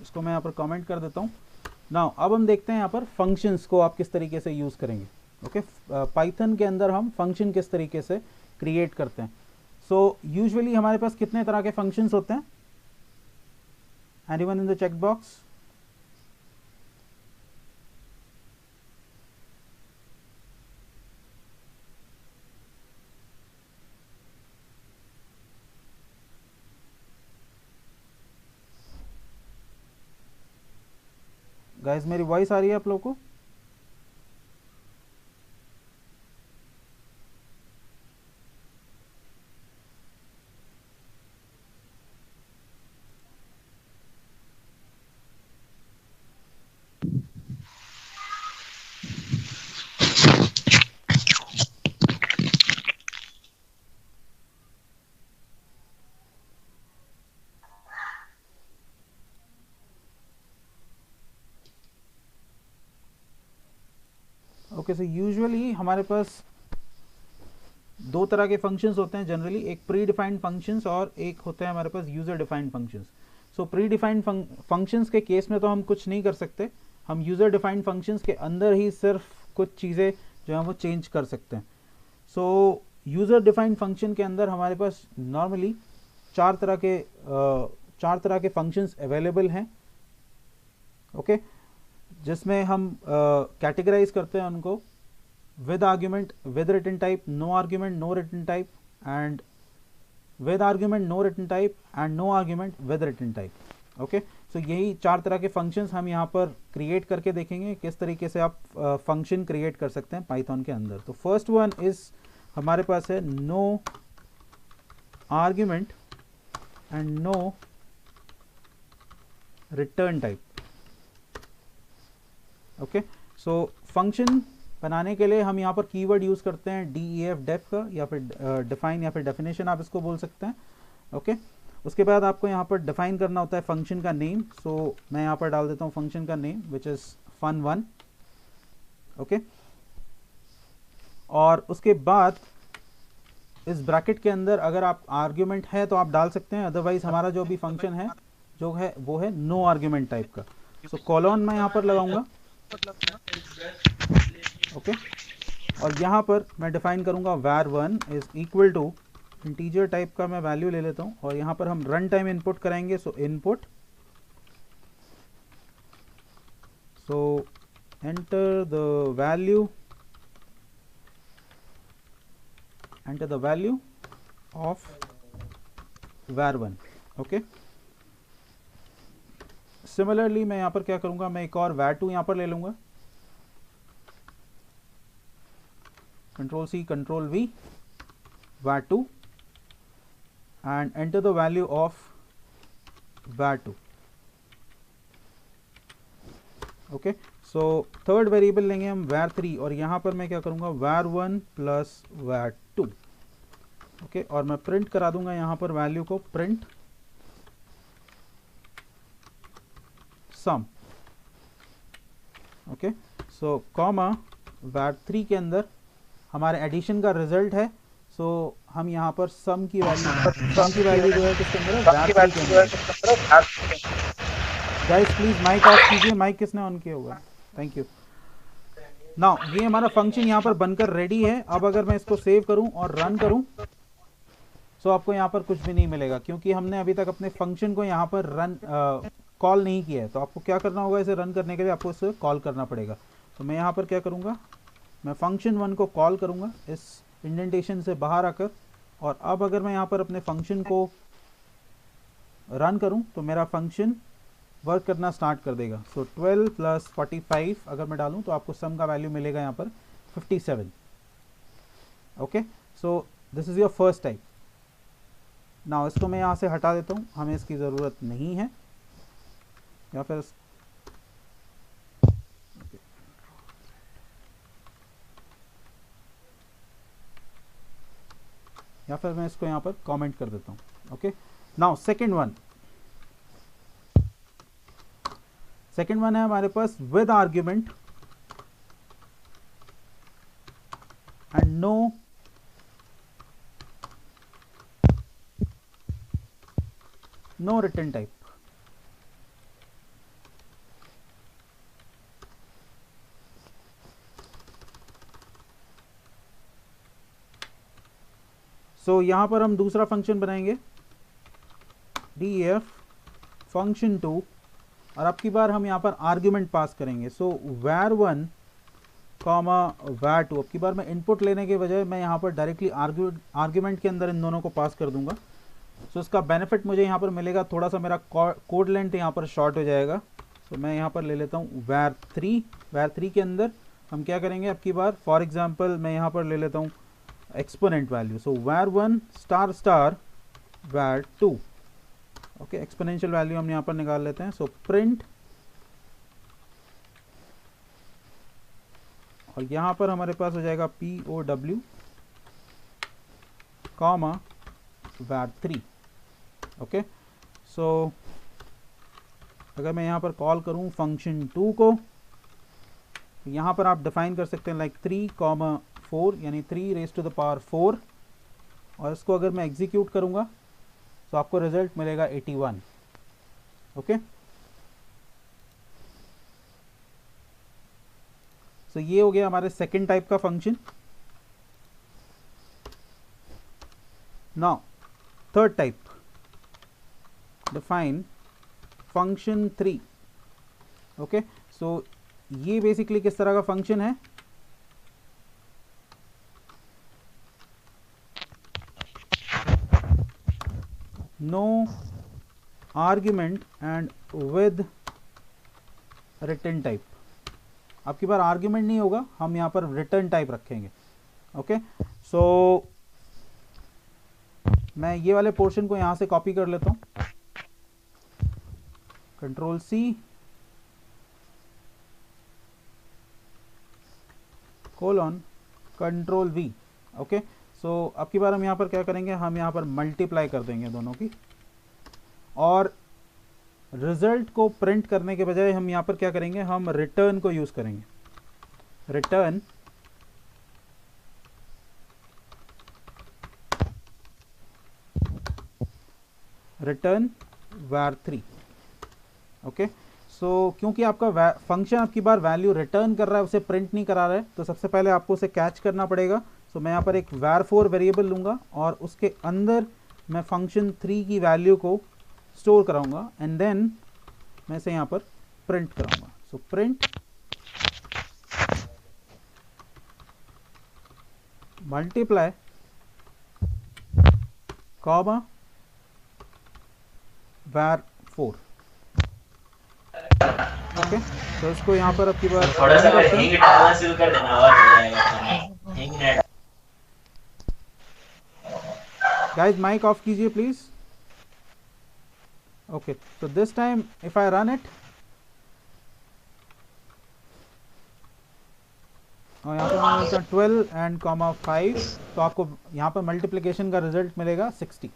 इसको मैं यहाँ पर कमेंट कर देता हूँ। नाउ अब हम देखते हैं यहाँ पर फंक्शंस को आप किस तरीके से यूज़ करेंगे। ओके, पाइथन के अंदर हम फंक्शन किस तरीके से क्रिएट करते हैं। सो यूजुअली हमारे पास कितने तरह के फंक्शंस होते हैं, anyone in the check box, guys मेरी वॉइस आ रही है आप लोगों को? ओके, सो यूजुअली हमारे पास 2 तरह के फंक्शंस होते हैं जनरली, एक प्री डिफाइंड फंक्शंस और एक होता है हमारे पास user defined functions. So pre defined functions के केस में तो हम कुछ नहीं कर सकते, हम यूज़र डिफाइंड फंक्शंस के अंदर ही सिर्फ कुछ चीज़ें जो हैं वो चेंज कर सकते हैं। सो यूज़र डिफाइंड फंक्शन के अंदर हमारे पास नॉर्मली 4 तरह के फंक्शंस अवेलेबल हैं। ओके, जिसमें हम कैटेगराइज करते हैं उनको with argument, with return type, no argument, no return type, and with argument, no return type, and no argument with return type. Okay, so यही 4 तरह के फंक्शंस हम यहाँ पर क्रिएट करके देखेंगे किस तरीके से आप फंक्शन क्रिएट कर सकते हैं पाइथन के अंदर। तो फर्स्ट वन इज हमारे पास है no argument and no return type. Okay, so function बनाने के लिए हम यहाँ पर कीवर्ड यूज़ करते हैं DEF डेफ का, या फिर डिफाइन या फिर डेफिनेशन आप इसको बोल सकते हैं। ओके, उसके बाद आपको यहाँ पर डिफाइन करना होता है फंक्शन का नेम। सो मैं यहाँ पर डाल देता हूँ फंक्शन का name which is fun1। Okay, और उसके बाद इस ब्रैकेट के अंदर अगर आप आर्ग्यूमेंट है तो आप डाल सकते हैं, अदरवाइज हमारा जो भी फंक्शन है जो है वो है नो आर्ग्यूमेंट टाइप का। सो कॉलन मैं यहाँ पर लगाऊंगा। ओके, और यहाँ पर मैं डिफाइन करूंगा var1 is equal to integer type का मैं वैल्यू ले लेता हूँ और यहाँ पर हम रन टाइम इनपुट कराएंगे। सो input, so enter the value, enter the value of var1। Okay, similarly मैं यहाँ पर क्या करूँगा, मैं एक और var2 यहाँ पर ले लूँगा, control C control V, var2 and enter the value of var2। Okay, so third variable लेंगे हम var3 और यहाँ पर मैं क्या करूँगा, var1 प्लस var2। ओके, और मैं प्रिंट करा दूंगा यहाँ पर वैल्यू को, प्रिंट सम। ओके, सो कॉमा var3 के अंदर हमारे एडिशन का रिजल्ट है। सो हम यहाँ पर सम की वैल्यू जो है किसके अंदर है, var3 के अंदर। गाइस प्लीज माइक ऑफ कीजिए, माइक किसने ऑन किया हुआ है, थैंक यू। नाउ ये हमारा फंक्शन यहाँ पर बनकर रेडी है। अब अगर मैं इसको सेव करूं और रन करूं तो आपको यहाँ पर कुछ भी नहीं मिलेगा, क्योंकि हमने अभी तक अपने फंक्शन को यहाँ पर रन कॉल नहीं किया है। तो आपको क्या करना होगा, इसे रन करने के लिए आपको इसे कॉल करना पड़ेगा। तो मैं यहाँ पर क्या करूँगा, मैं फंक्शन 1 को कॉल करूँगा इस इंडेंटेशन से बाहर आकर, और अब अगर मैं यहाँ पर अपने फंक्शन को रन करूँ तो मेरा फंक्शन वर्क करना स्टार्ट कर देगा। सो 12 प्लस 45 अगर मैं डालूँ तो आपको सम का वैल्यू मिलेगा यहाँ पर 57। Okay, so this is your first type. ना इसको मैं यहाँ से हटा देता हूँ, हमें इसकी ज़रूरत नहीं है। या फिर मैं इसको यहाँ पर कमेंट कर देता हूँ। ओके, नाउ सेकंड वन है हमारे पास with argument and no return type. So यहां पर हम दूसरा फंक्शन बनाएंगे, def फंक्शन 2, और अब की बार हम यहां पर आर्ग्यूमेंट पास करेंगे। So var1 comma var2। अब की बार मैं इनपुट लेने के बजाय मैं यहां पर डायरेक्टली आर्ग्यूमेंट के अंदर इन दोनों को पास कर दूंगा। सो इसका बेनिफिट मुझे यहाँ पर मिलेगा, थोड़ा सा मेरा कोड लेंथ यहाँ पर शॉर्ट हो जाएगा। सो मैं यहाँ पर ले लेता हूँ var3 के अंदर हम क्या करेंगे, अब की बार फॉर एग्जांपल मैं यहाँ पर ले लेता हूँ एक्सपोनेंट वैल्यू। सो var1 star star var2। Okay, exponential value हम यहाँ पर निकाल लेते हैं। सो प्रिंट, और यहाँ पर हमारे पास हो जाएगा POW comma var3। Okay, so अगर मैं यहाँ पर कॉल करूँ फंक्शन 2 को, तो यहाँ पर आप डिफाइन कर सकते हैं लाइक 3,4 यानी 3 रेज़ टू द पावर 4, और इसको अगर मैं एग्जीक्यूट करूँगा तो आपको रिजल्ट मिलेगा 81। ओके, सो ये हो गया हमारे सेकंड टाइप का function. Now third type, define function 3। Okay, so ये बेसिकली किस तरह का फंक्शन है, no argument and with return type. आपकी बार आर्ग्यूमेंट नहीं होगा, हम यहाँ पर रिटर्न टाइप रखेंगे। ओके, सो मैं ये वाले पोर्शन को यहाँ से कॉपी कर लेता हूँ, control C colon control V. Okay, so अब की बार हम यहाँ पर क्या करेंगे, हम यहाँ पर मल्टीप्लाई कर देंगे दोनों की, और रिजल्ट को प्रिंट करने के बजाय हम यहाँ पर क्या करेंगे, हम रिटर्न को यूज करेंगे। Return var3। ओके, सो क्योंकि आपका फंक्शन आपकी बार वैल्यू रिटर्न कर रहा है, उसे प्रिंट नहीं करा रहा है, तो सबसे पहले आपको उसे कैच करना पड़ेगा सो मैं यहाँ पर एक var4 वेरिएबल लूँगा और उसके अंदर मैं फंक्शन 3 की वैल्यू को स्टोर कराऊंगा एंड देन मैं इसे यहाँ पर प्रिंट कराऊंगा। So print multiply comma var4। Okay, तो इसको यहाँ पर अब की बार थोड़ा सा अगर हिंग डालना शुरू कर देना और हो जाएगा खाना। हिंग ना डाल। गाइस माइक ऑफ कीजिए please. Okay, so this time if I run it, और यहाँ पर मैं लिखता हूँ 12 एंड कॉमा 5, तो आपको यहाँ पर मल्टीप्लिकेशन का रिजल्ट मिलेगा 60।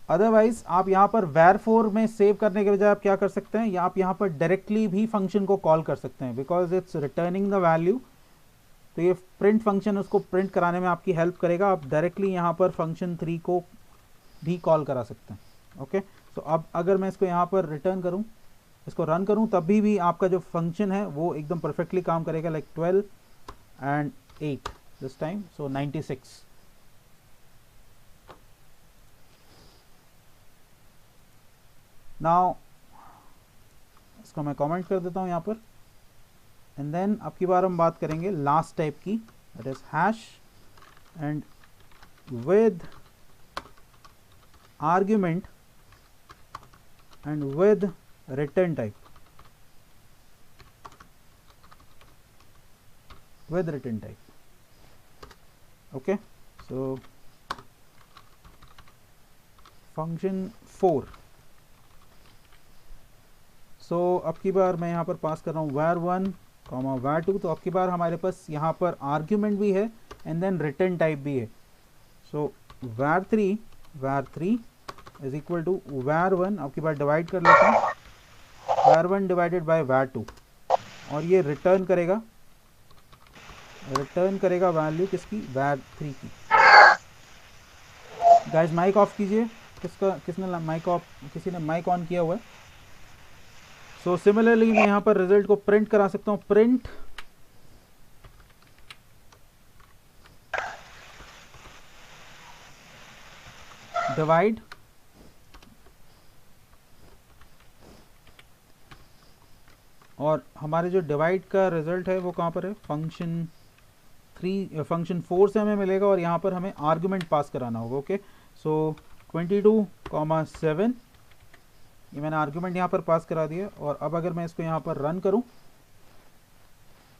अदरवाइज आप यहाँ पर var4 में सेव करने के बजाय आप क्या कर सकते हैं, या आप यहाँ पर डायरेक्टली भी फंक्शन को कॉल कर सकते हैं because it's returning the value. तो ये प्रिंट फंक्शन उसको प्रिंट कराने में आपकी हेल्प करेगा। आप डायरेक्टली यहाँ पर फंक्शन 3 को भी कॉल करा सकते हैं। ओके, तो अब अगर मैं इसको यहाँ पर रिटर्न करूँ, इसको रन करूँ, तब भी आपका जो फंक्शन है वो एकदम परफेक्टली काम करेगा, like 12 and 8 this time, so 96। Now इसको मैं कमेंट कर देता हूँ यहाँ पर एंड देन अब की बार हम बात करेंगे लास्ट टाइप की, that is hash and with argument and with return type, with return type. Okay, so function 4. so अब की बार मैं यहाँ पर पास कर रहा हूँ var1 var2, तो अब की बार हमारे पास यहाँ पर आर्ग्यूमेंट भी है एंड देन रिटर्न टाइप भी है। सो var3 is equal to var1, अब की बार डिवाइड कर लेते हैं, var1 डिवाइडेड बाय var2, और ये रिटर्न करेगा वैल्यू किसकी, var3 की। गाइस माइक ऑफ कीजिए, किसने माइक ऑफ, किसी ने माइक ऑन किया हुआ है। सो सिमिलरली मैं यहाँ पर रिजल्ट को प्रिंट करा सकता हूँ, प्रिंट डिवाइड और हमारे जो डिवाइड का रिजल्ट है वो कहाँ पर है, फंक्शन 4 से हमें मिलेगा और यहाँ पर हमें आर्गुमेंट पास कराना होगा। ओके, सो 22,7 ये मैंने आर्गुमेंट यहाँ पर पास करा दिया, और अब अगर मैं इसको यहाँ पर रन करूँ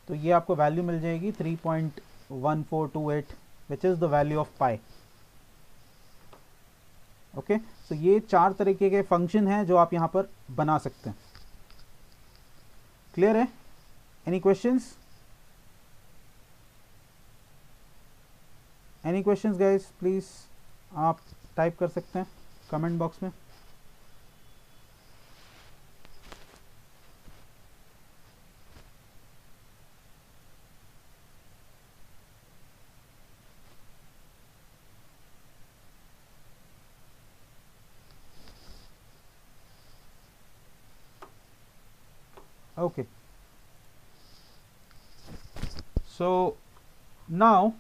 तो ये आपको वैल्यू मिल जाएगी 3.1428 which is the value of pi. Okay, so ये 4 तरीके के फंक्शन हैं जो आप यहाँ पर बना सकते हैं। क्लियर है? Any questions? Any questions guys, please आप टाइप कर सकते हैं कमेंट बॉक्स में। ओके, सो नाउ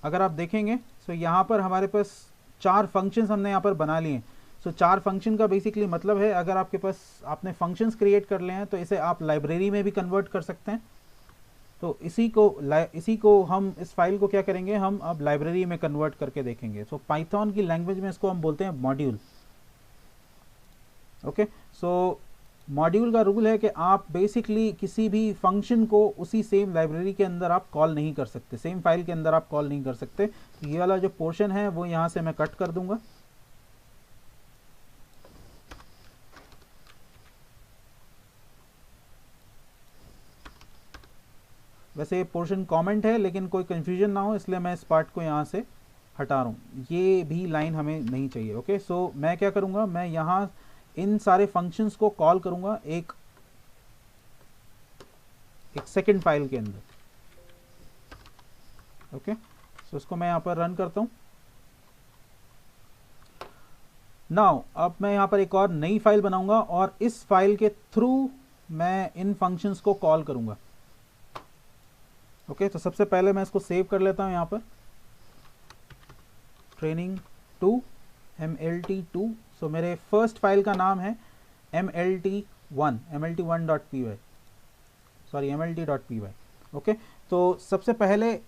अगर आप देखेंगे तो यहाँ पर हमारे पास 4 फंक्शंस हमने यहाँ पर बना लिए हैं। सो 4 फंक्शन का बेसिकली मतलब है, अगर आपके पास आपने फंक्शंस क्रिएट कर लिए हैं तो इसे आप लाइब्रेरी में भी कन्वर्ट कर सकते हैं। तो इसी को हम इस फाइल को क्या करेंगे, हम अब लाइब्रेरी में कन्वर्ट करके देखेंगे। सो पाइथन की लैंग्वेज में इसको हम बोलते हैं मॉड्यूल। ओके, सो मॉड्यूल का रूल है कि आप बेसिकली किसी भी फंक्शन को उसी सेम लाइब्रेरी के अंदर आप कॉल नहीं कर सकते, सेम फाइल के अंदर आप कॉल नहीं कर सकते। तो ये वाला जो पोर्शन है वो यहाँ से मैं कट कर दूंगा। वैसे ये पोर्शन कमेंट है लेकिन कोई कंफ्यूजन ना हो इसलिए मैं इस पार्ट को यहाँ से हटा रहा हूँ, ये भी लाइन हमें नहीं चाहिए। ओके, सो मैं क्या करूँगा, मैं यहाँ इन सारे फंक्शंस को कॉल करूंगा एक सेकंड फाइल के अंदर। ओके, सो इसको मैं यहां पर रन करता हूं। नाउ अब मैं यहां पर एक और नई फाइल बनाऊंगा और इस फाइल के थ्रू मैं इन फंक्शंस को कॉल करूंगा। ओके, तो सबसे पहले मैं इसको सेव कर लेता हूँ यहाँ पर, training2 mlt2। सो मेरे फर्स्ट फाइल का नाम है mlt1.py, सॉरी mlt.py। ओके, तो सबसे पहले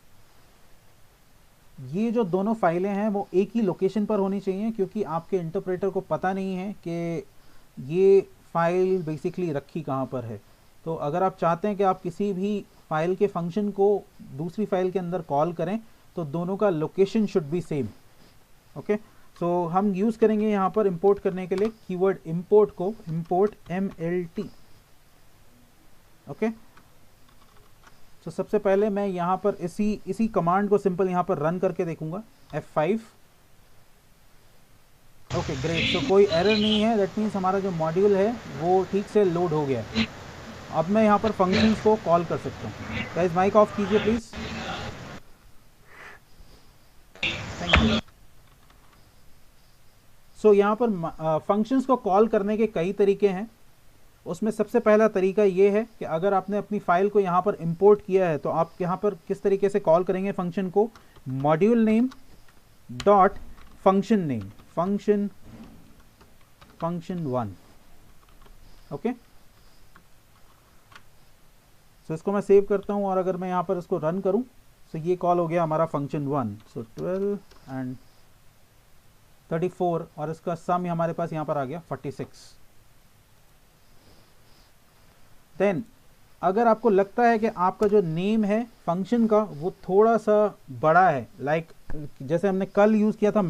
ये जो दोनों फाइलें हैं वो एक ही लोकेशन पर होनी चाहिए, क्योंकि आपके इंटरप्रेटर को पता नहीं है कि ये फाइल बेसिकली रखी कहाँ पर है। तो अगर आप चाहते हैं कि आप किसी भी फाइल के फंक्शन को दूसरी फाइल के अंदर कॉल करें तो दोनों का location should be same. Okay, so हम यूज़ करेंगे यहाँ पर इंपोर्ट करने के लिए कीवर्ड इंपोर्ट को, इंपोर्ट mlt। ओके, तो सबसे पहले मैं यहाँ पर इसी कमांड को सिंपल यहाँ पर रन करके देखूंगा, F5। ओके ग्रेट, तो कोई एरर नहीं है, दैट मीन्स हमारा जो मॉड्यूल है वो ठीक से लोड हो गया है। अब मैं यहाँ पर फंक्शंस को कॉल कर सकता हूँ। गाइस माइक ऑफ कीजिए प्लीज, थैंक यू। सो यहाँ पर फंक्शंस को कॉल करने के कई तरीके हैं। उसमें सबसे पहला तरीका ये है कि अगर आपने अपनी फाइल को यहाँ पर इंपोर्ट किया है तो आप यहाँ पर किस तरीके से कॉल करेंगे फंक्शन को, module name dot function name, function one. Okay, so इसको मैं सेव करता हूँ और अगर मैं यहाँ पर इसको रन करूँ तो ये कॉल हो गया हमारा फंक्शन1। सो 12 एंड 34 और इसका सम हमारे पास यहाँ पर आ गया 46। देन अगर आपको लगता है कि आपका जो नेम है फंक्शन का वो थोड़ा सा बड़ा है, लाइक जैसे हमने कल यूज़ किया था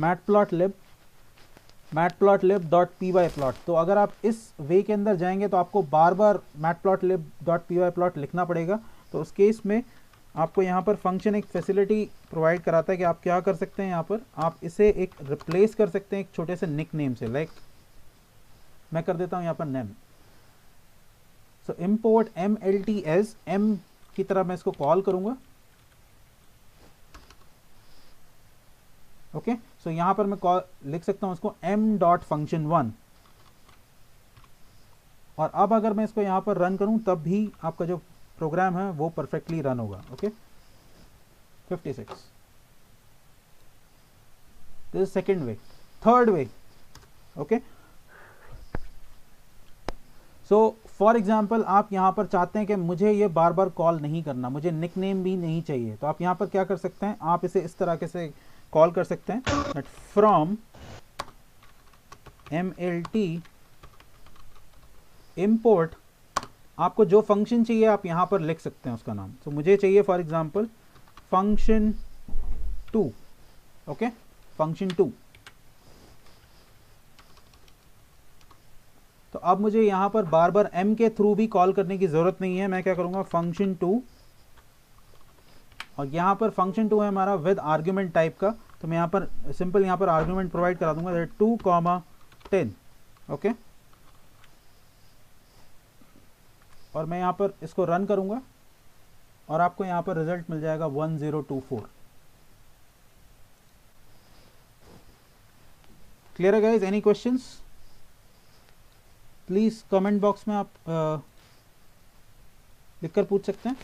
matplotlib.pyplot, तो अगर आप इस वे के अंदर जाएंगे तो आपको बार बार matplotlib.pyplot लिखना पड़ेगा। तो उस केस में आपको यहाँ पर फंक्शन एक फैसिलिटी प्रोवाइड कराता है कि आप क्या कर सकते हैं, यहाँ पर आप इसे एक रिप्लेस कर सकते हैं एक छोटे से निक नेम से, लाइक मैं कर देता हूँ यहाँ पर name. So import mlt as m की तरह मैं इसको कॉल करूँगा। ओके, सो यहाँ पर मैं लिख सकता हूँ इसको m.function1, और अब अगर मैं इसको यहाँ पर रन करूँ तब भी आपका जो प्रोग्राम है वो परफेक्टली रन होगा। Okay, 56। This is second way. Third way, okay, so for example आप यहाँ पर चाहते हैं कि मुझे ये बार बार कॉल नहीं करना, मुझे निक नेम भी नहीं चाहिए, तो आप यहाँ पर क्या कर सकते हैं, आप इसे इस तरह से कॉल कर सकते हैं that from mlt import, आपको जो फंक्शन चाहिए आप यहाँ पर लिख सकते हैं उसका नाम। तो मुझे चाहिए for example function2। Okay, function2। तो अब मुझे यहाँ पर बार बार m के थ्रू भी कॉल करने की जरूरत नहीं है। मैं क्या करूँगा, function2, और यहाँ पर function2 है हमारा विद आर्ग्यूमेंट टाइप का, तो मैं यहाँ पर सिंपल यहाँ पर आर्ग्यूमेंट प्रोवाइड करा दूंगा 2,10। ओके, और मैं यहाँ पर इसको रन करूँगा और आपको यहाँ पर रिजल्ट मिल जाएगा 1024। क्लियर है guys? Any questions? Please comment box में आप लिखकर पूछ सकते हैं।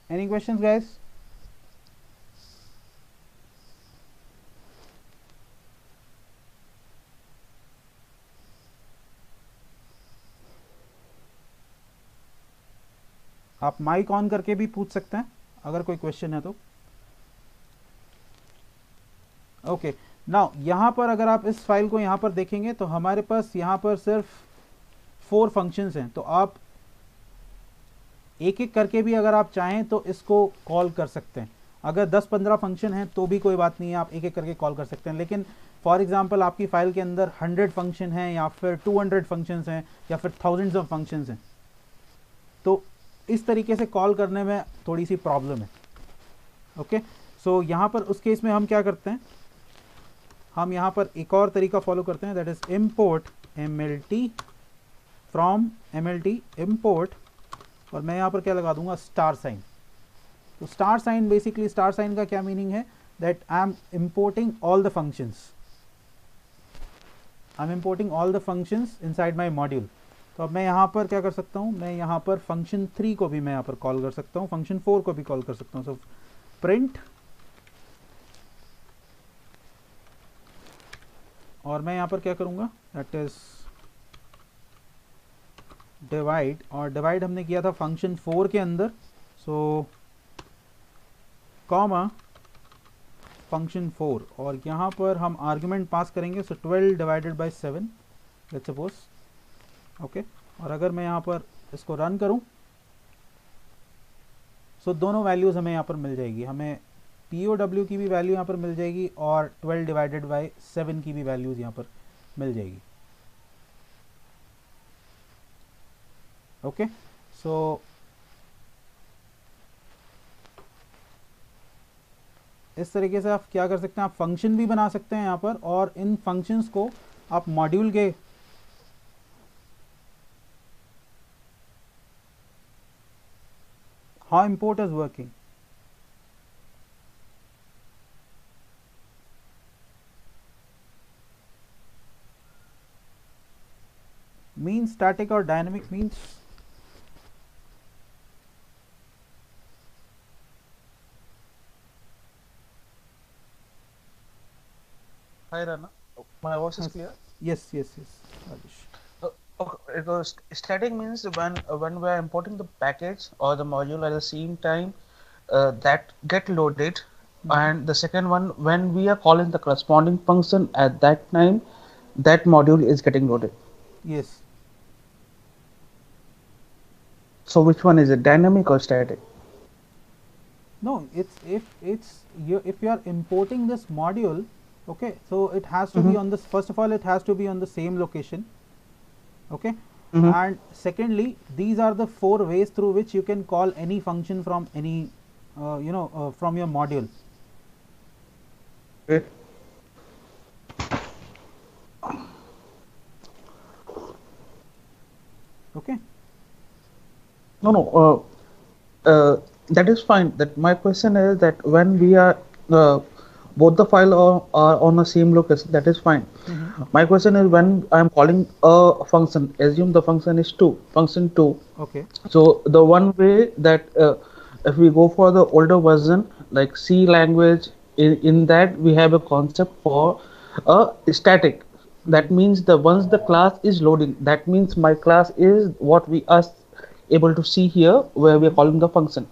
Any questions guys? आप माइक ऑन करके भी पूछ सकते हैं अगर कोई क्वेश्चन है तो। ओके, नाउ यहाँ पर अगर आप इस फाइल को यहाँ पर देखेंगे तो हमारे पास यहाँ पर सिर्फ 4 फंक्शंस हैं, तो आप एक एक करके भी अगर आप चाहें तो इसको कॉल कर सकते हैं। अगर 10-15 फंक्शन हैं तो भी कोई बात नहीं है, आप एक एक करके कॉल कर सकते हैं। लेकिन फॉर एग्जांपल आपकी फाइल के अंदर 100 फंक्शन हैं या फिर 200 फंक्शंस हैं या फिर थाउजेंड्स ऑफ फंक्शंस हैं, तो इस तरीके से कॉल करने में थोड़ी सी प्रॉब्लम है। ओके, सो यहाँ पर उस केस में हम क्या करते हैं, हम यहाँ पर एक और तरीका फॉलो करते हैं, that is import mlt from mlt import, और मैं यहाँ पर क्या लगा दूंगा, स्टार साइन। तो star sign, basically star sign का क्या मीनिंग है, that I am importing all the functions, I am importing all the functions inside my module. तो अब मैं यहाँ पर क्या कर सकता हूँ, मैं यहाँ पर फंक्शन 3 को भी मैं यहाँ पर कॉल कर सकता हूँ, फंक्शन 4 को भी कॉल कर सकता हूँ। सो प्रिंट, और मैं यहाँ पर क्या करूँगा, दैट इज डिवाइड, और डिवाइड हमने किया था फंक्शन 4 के अंदर। सो कॉमा फंक्शन 4, और यहाँ पर हम आर्गुमेंट पास करेंगे। सो 12 divided by 7 let's suppose, okay. और अगर मैं यहाँ पर इसको रन करूँ, सो दोनों वैल्यूज़ हमें यहाँ पर मिल जाएगी, हमें POW की भी वैल्यू यहाँ पर मिल जाएगी और 12 डिवाइडेड बाय 7 की भी वैल्यूज़ यहाँ पर मिल जाएगी, ओके। सो इस तरीके से आप क्या कर सकते हैं, आप फंक्शन भी बना सकते हैं यहाँ पर, और इन फंक्शंस को आप मॉड्यूल के how import is working, means static or dynamic means, Hi Rana, my voice is clear. yes, Rajesh. Okay, static means when we are importing the package or the module at the same time that get loaded, and the second one when we are calling the corresponding function at that time, that module is getting loaded. Yes. So which one is it, dynamic or static? No, it's if you are importing this module, okay, so it has to be on this, first of all it has to be on the same location, okay. And secondly, these are the 4 ways through which you can call any function from any from your module. Okay. Okay. No, that is fine. That my question is that when we are both the file are on the same location, that is fine. My question is when I am calling a function, assume the function is function 2. Okay. So the one way that if we go for the older version like C language, in that we have a concept for a static. That means once the class is loading, that means my class is what we are able to see here where we are calling the function.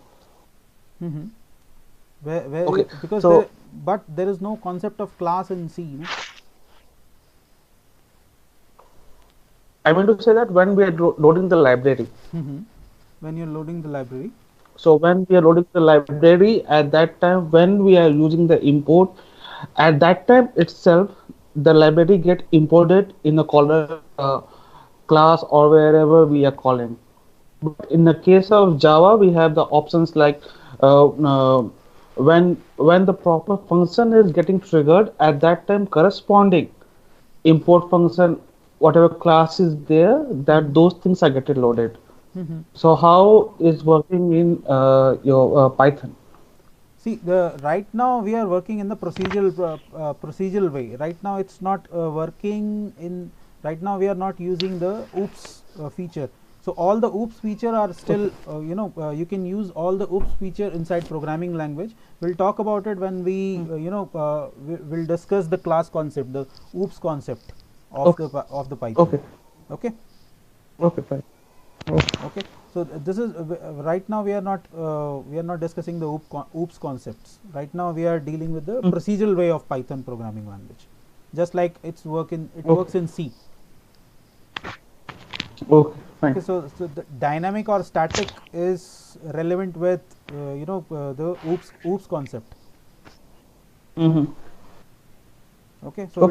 Where Okay, because so but there is no concept of class in C, no? I mean to say that when we are loading the library, when you're loading the library, so when we are loading the library, at that time when we are using the import, at that time itself the library get imported in the caller class or wherever we are calling. But in the case of Java, we have the options like when the proper function is getting triggered, at that time corresponding import function, whatever class is there, that those things are getting loaded. So how is working in your Python? see, right now we are working in the procedural way. Right now it's not working in, right now we are not using the oops feature. So all the oops feature are still you can use all the oops feature inside programming language. We'll talk about it when we we'll discuss the class concept, the oops concept of the Python. Okay. Okay, fine. Okay. So this is right now we are not discussing the oops concepts. Right now we are dealing with the procedural way of Python programming language, just like it works in C. Okay, fine. Okay, so the dynamic or static is relevant with the oops concept. Okay, so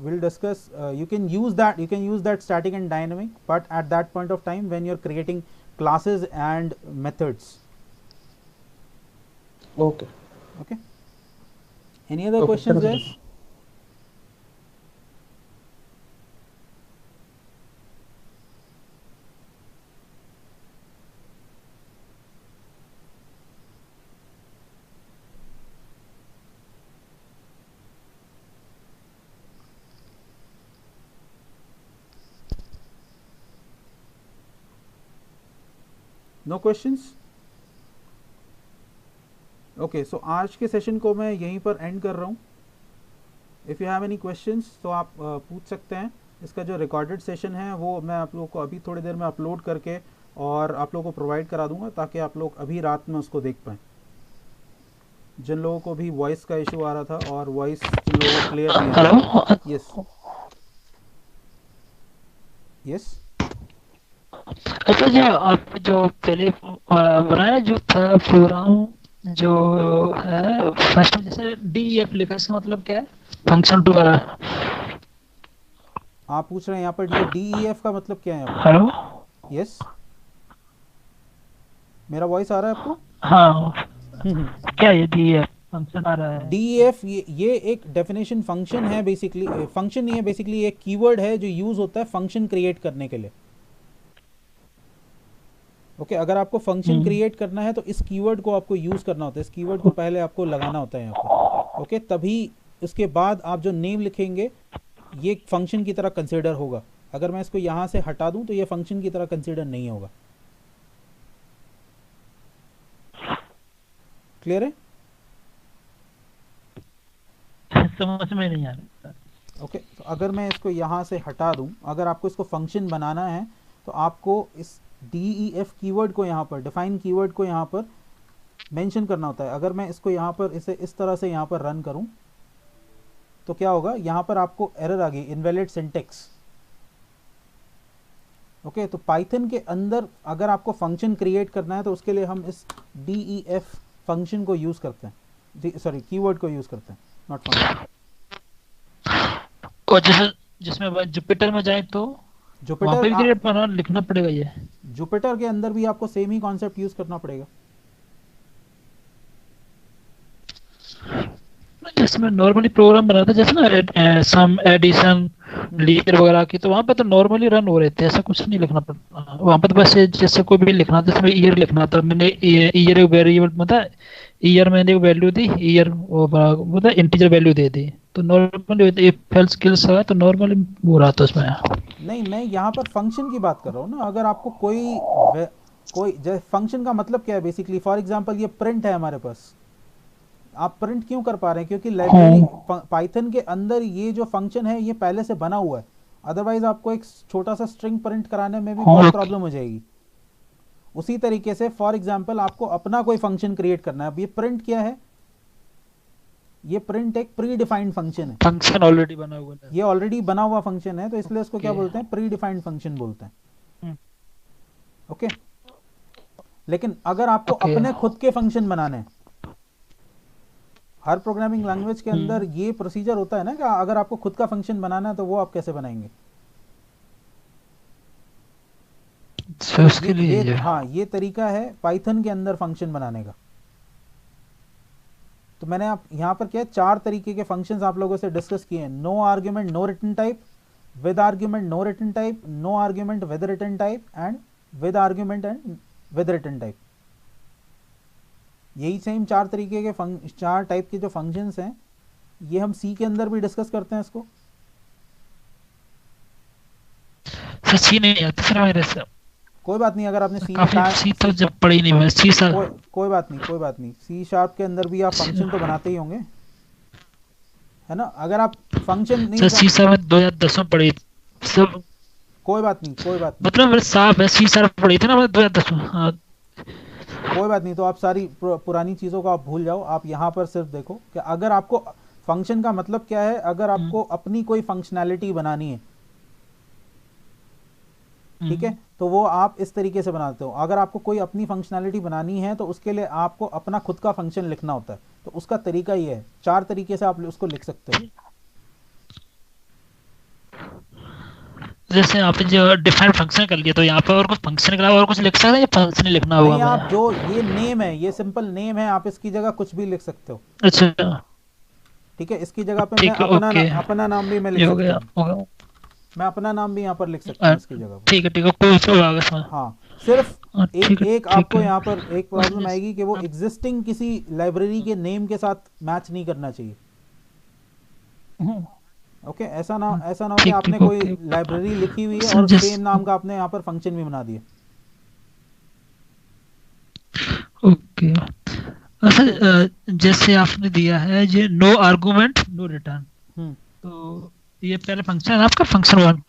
we'll discuss you can use that static and dynamic, but at that point of time when you're creating classes and methods. Okay. Any other questions there? No questions? Okay, so आज के सेशन को मैं यहीं पर एंड कर रहा हूँ. If you have any questions तो आप पूछ सकते हैं. इसका जो रिकॉर्डेड सेशन है वो मैं आप लोगों को अभी थोड़ी देर में अपलोड करके और आप लोगों को प्रोवाइड करा दूंगा, ताकि आप लोग अभी रात में उसको देख पाएँ. जिन लोगों को भी वॉइस का इशू आ रहा था और वॉइस जिन लोगों को क्लियर नहीं आ रहा. हेलो। Yes yes. अच्छा जी, आप जो पहले बनाया जो था प्रोग्राम जो है फर्स्ट में जैसे DEF लिखा, इसका मतलब क्या है? फंक्शन टू वाला. आप पूछ रहे हैं यहाँ पर ये DEF का मतलब क्या है यहाँ हेलो. पर? यस, मेरा वॉइस आ रहा है आपको? हाँ, क्या ये DEF फंक्शन आ रहा है? DEF ये एक डेफिनेशन फंक्शन है. बेसिकली फंक्शन नहीं है, बेसिकली एक कीवर्ड है जो यूज होता है फंक्शन क्रिएट करने के लिए. ओके, अगर आपको फंक्शन क्रिएट करना है तो इस कीवर्ड को आपको यूज करना होता है. इस कीवर्ड को पहले आपको लगाना होता है यहाँ पर. ओके, तभी उसके बाद आप जो नेम लिखेंगे ये फंक्शन की तरह कंसिडर होगा. अगर मैं इसको यहाँ से हटा दूं तो ये फंक्शन की तरह कंसिडर नहीं होगा. क्लियर है? समझ में नहीं आ रहा. ओके, तो अगर मैं इसको यहाँ से हटा दूं, अगर आपको इसको फंक्शन बनाना है तो आपको इस DEF कीवर्ड को यहाँ पर, डिफाइन कीवर्ड को यहाँ पर मेंशन करना होता है. अगर मैं इसको यहाँ पर इसे इस तरह से यहाँ पर रन करूँ तो क्या होगा, यहाँ पर आपको एरर आ गई, इनवैलिड सिंटेक्स. ओके, तो पाइथन के अंदर अगर आपको फंक्शन क्रिएट करना है तो उसके लिए हम इस DEF फंक्शन को यूज़ करते हैं, सॉरी कीवर्ड को यूज़ करते हैं, नॉट फंक्शन. और जैसे जिसमें जुपिटर में जाए तो वहाँ पे भी क्रिएट करना लिखना पड़ेगा. ये जुपिटर के अंदर भी आपको सेम ही कॉन्सेप्ट यूज़ करना पड़ेगा. जैसे मैं नॉर्मली प्रोग्राम बनाता जैसे ना सम एडिशन लीनियर वगैरह की, तो वहाँ पे तो नॉर्मली रन हो रहे थे, ऐसा कुछ नहीं लिखना पड़ता वहाँ पे. तो बस जैसे कोई भी लिखना था, जैसे ईयर लिखना था, मैंने ईयर वेरिएबल मतलब ईयर मैंने वैल्यू दी, ईयर मतलब इंटीजर वैल्यू दे दी, तो नॉर्मली इफ एल्स स्किल्स है तो नॉर्मली हो रहा था उसमें. नहीं, मैं यहाँ पर फंक्शन की बात कर रहा हूँ ना. अगर आपको कोई जैसे फंक्शन का मतलब क्या है बेसिकली, फॉर एग्जांपल ये प्रिंट है हमारे पास. आप प्रिंट क्यों कर पा रहे हैं? क्योंकि लाइब्रेरी पाइथन के अंदर ये जो फंक्शन है ये पहले से बना हुआ है. अदरवाइज आपको एक छोटा सा स्ट्रिंग प्रिंट कराने में भी बहुत प्रॉब्लम हो जाएगी. उसी तरीके से फॉर एग्जांपल आपको अपना कोई फंक्शन क्रिएट करना है. अब ये प्रिंट क्या है? ये प्रिंट एक प्री डिफाइंड फंक्शन है. फंक्शन ऑलरेडी बना हुआ है, ये ऑलरेडी बना हुआ फंक्शन है, तो इसलिए इसको क्या बोलते हैं? प्री डिफाइंड फंक्शन बोलते हैं. ओके, लेकिन अगर आपको अपने खुद के फंक्शन बनाने हैं, हर प्रोग्रामिंग लैंग्वेज के अंदर ये प्रोसीजर होता है ना कि अगर आपको खुद का फंक्शन बनाना है तो वो आप कैसे बनाएंगे? उसके लिए हाँ, ये तरीका है पाइथन के अंदर फंक्शन बनाने का. तो मैंने आप यहाँ पर क्या 4 तरीके के फंक्शंस आप लोगों से डिस्कस किए हैं. No argument no return type, with argument no return type, no argument with return type and with argument and with return type. यही सेम 4 तरीके के 4 टाइप के जो फंक्शंस हैं ये हम सी के अंदर भी डिस्कस करते हैं इसको. सी नहीं आती सर मेरे से. कोई बात नहीं, अगर आपने सी तो जब पढ़ी नहीं मैं सी सर. कोई बात नहीं. सी शार्प के अंदर भी आप फंक्शन तो बनाते ही होंगे, है ना? अगर आप फंक्शन नहीं सी शार्प 2010 में पढ़ी सब. कोई बात नहीं मतलब मेरे साहब है सी शार्प पढ़ी थी ना 2010 में. हाँ, कोई बात नहीं. तो आप सारी पुरानी चीज़ों को आप भूल जाओ. आप यहाँ पर सिर्फ देखो कि अगर आपको फंक्शन का मतलब क्या है. अगर आपको अपनी कोई फंक्शनैलिटी बनानी है, ठीक है, तो वो आप इस तरीके से बनाते हो. अगर आपको कोई अपनी फंक्शनैलिटी बनानी है तो उसके लिए आपको अपना खुद का फंक्शन लिखना होता है. तो उसका तरीका ये है. 4 तरीके से आप उसको लिख सकते हो. जैसे यहाँ पे जो डिफाइन फंक्शन कर लिया तो यहाँ पे और कुछ फंक्शन के अलावा और कुछ लिख सकते हैं या फंक्शन ही लिखना होगा? नहीं, आप जो ये नेम है, ये सिंपल नेम है, आप इसकी जगह कुछ भी लिख सकते हो. अच्छा, ठीक है, इसकी जगह पे मैं अपना नाम भी मैं लिख सकता हूँ. मैं अपना नाम भी यहाँ पर लिख सकता हूँ इसकी जगह पर. ठीक है, कोई इसमें. हाँ, सिर्फ एक आपको यहाँ पर एक प्रॉब्लम आएगी कि वो एग्जिस्टिंग किसी लाइब्रेरी के नेम के साथ मैच नहीं करना चाहिए. ओके, ऐसा ना हो कि आपने कोई लाइब्रेरी लिखी हुई है और सेम नाम का आपने यहाँ पर फंक्शन भी बना दिया. ओके। अच्छा, जैसे आपने दिया है ये नो आर्गुमेंट नो रिटर्न, हम्म तो ये पहले फंक्शन है आपका फंक्शन वन,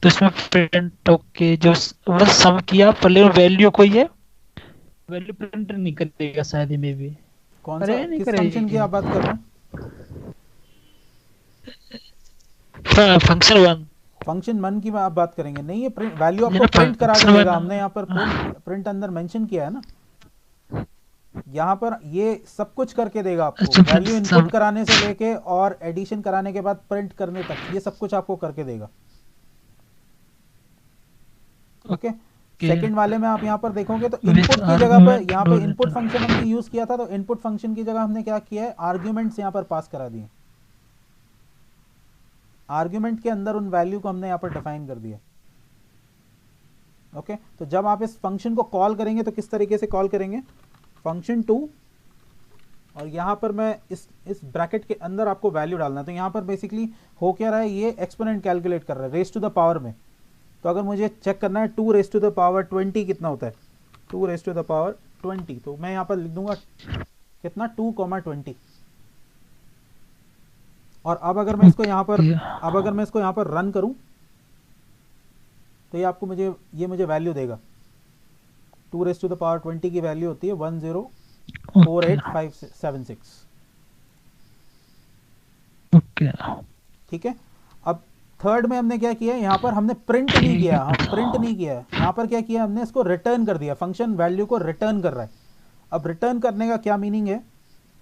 तो इसमें प्रिंट ओके जो बस सम किया पर वैल्यू कोई है, वैल्यू प्रिंट नहीं करेगा शायद में भी, कौन सा, करे नहीं किस फंक्शन की करेगी। आप बात कर रहे हैं? फंक्शन वन, फंक्शन मन की आप बात करेंगे, नहीं ये वैल्यू ये आपको ना प्रिंट करा के फंक्शन देगा, वन। हमने यहाँ पर प्रिंट अंदर मेंशन किया है ना, यहाँ पर ये सब कुछ करके देगा आपको, अच्छा फिर वैल्यू इनपुट कराने से लेके और एडिशन कराने के बाद प्रिंट करने तक, ये सब कुछ आपको करके देगा। ओके, ओके सेकंड वाले में आप यहाँ पर देखोगे तो विथ इनपुट की जगह पर, आर्गुमेंट यहाँ नो पे इनपुट फंक्शन हमने रिटर्न। यूज किया था, तो इनपुट फंक्शन की जगह हमने क्या किया है, आर्ग्यूमेंट्स यहाँ पर पास करा दिए, आर्ग्यूमेंट के अंदर उन वैल्यू को हमने यहाँ पर डिफाइन कर दिया। ओके, तो जब आप इस फंक्शन को कॉल करेंगे तो किस तरीके से कॉल करेंगे, फंक्शन टू, और यहाँ पर मैं इस ब्रैकेट के अंदर आपको वैल्यू डालना है, तो यहाँ पर बेसिकली हो क्या रहा है, ये एक्सपोनेंट कैलकुलेट कर रहा है रेस टू द पावर में, तो अगर मुझे चेक करना है 2 रेस टू द पावर 20 कितना होता है, 2 रेस टू द पावर 20, तो मैं यहाँ पर लिख दूंगा कितना 2,20। और अब अगर मैं इसको यहाँ पर रन करूँ तो ये आपको मुझे वैल्यू देगा, 2 रेस टू द पावर 20 की वैल्यू होती है 1048,576। ओके ठीक है, अब थर्ड में हमने क्या किया है, यहाँ पर हमने प्रिंट नहीं किया, यहाँ पर क्या किया हमने, इसको रिटर्न कर दिया, फंक्शन वैल्यू को रिटर्न कर रहा है। अब रिटर्न करने का क्या मीनिंग है,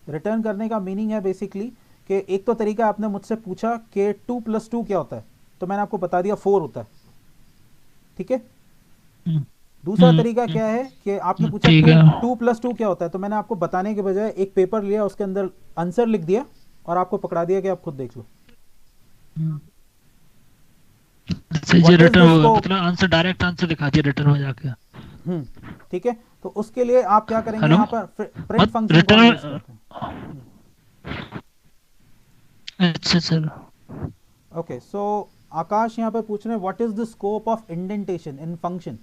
रिटर्न करने का मीनिंग है बेसिकली कि एक तो तरीका आपने मुझसे पूछा कि 2 + 2 क्या होता है, तो मैंने आपको बता दिया 4 होता है, ठीक है। दूसरा तरीका क्या है कि आपने पूछा ठीक है। 2 + 2 क्या होता है, तो मैंने आपको बताने के बजाय एक पेपर लिया, उसके अंदर आंसर लिख दिया और आपको पकड़ा दिया कि आप खुद देख लो। अच्छा ये What is रिटर्न the होगा, scope? मतलब आंसर डायरेक्ट आंसर दिखा दिया रिटर्न में जाके। ठीक है, तो उसके लिए आप क्या करेंगे, हेलो? यहाँ पर प्रिंट मत फंक्शन को हम यूज करते हैं। अच्छा सर। ओके, सो आकाश यहाँ पर पूछ रहे हैं what is the scope of indentation in function.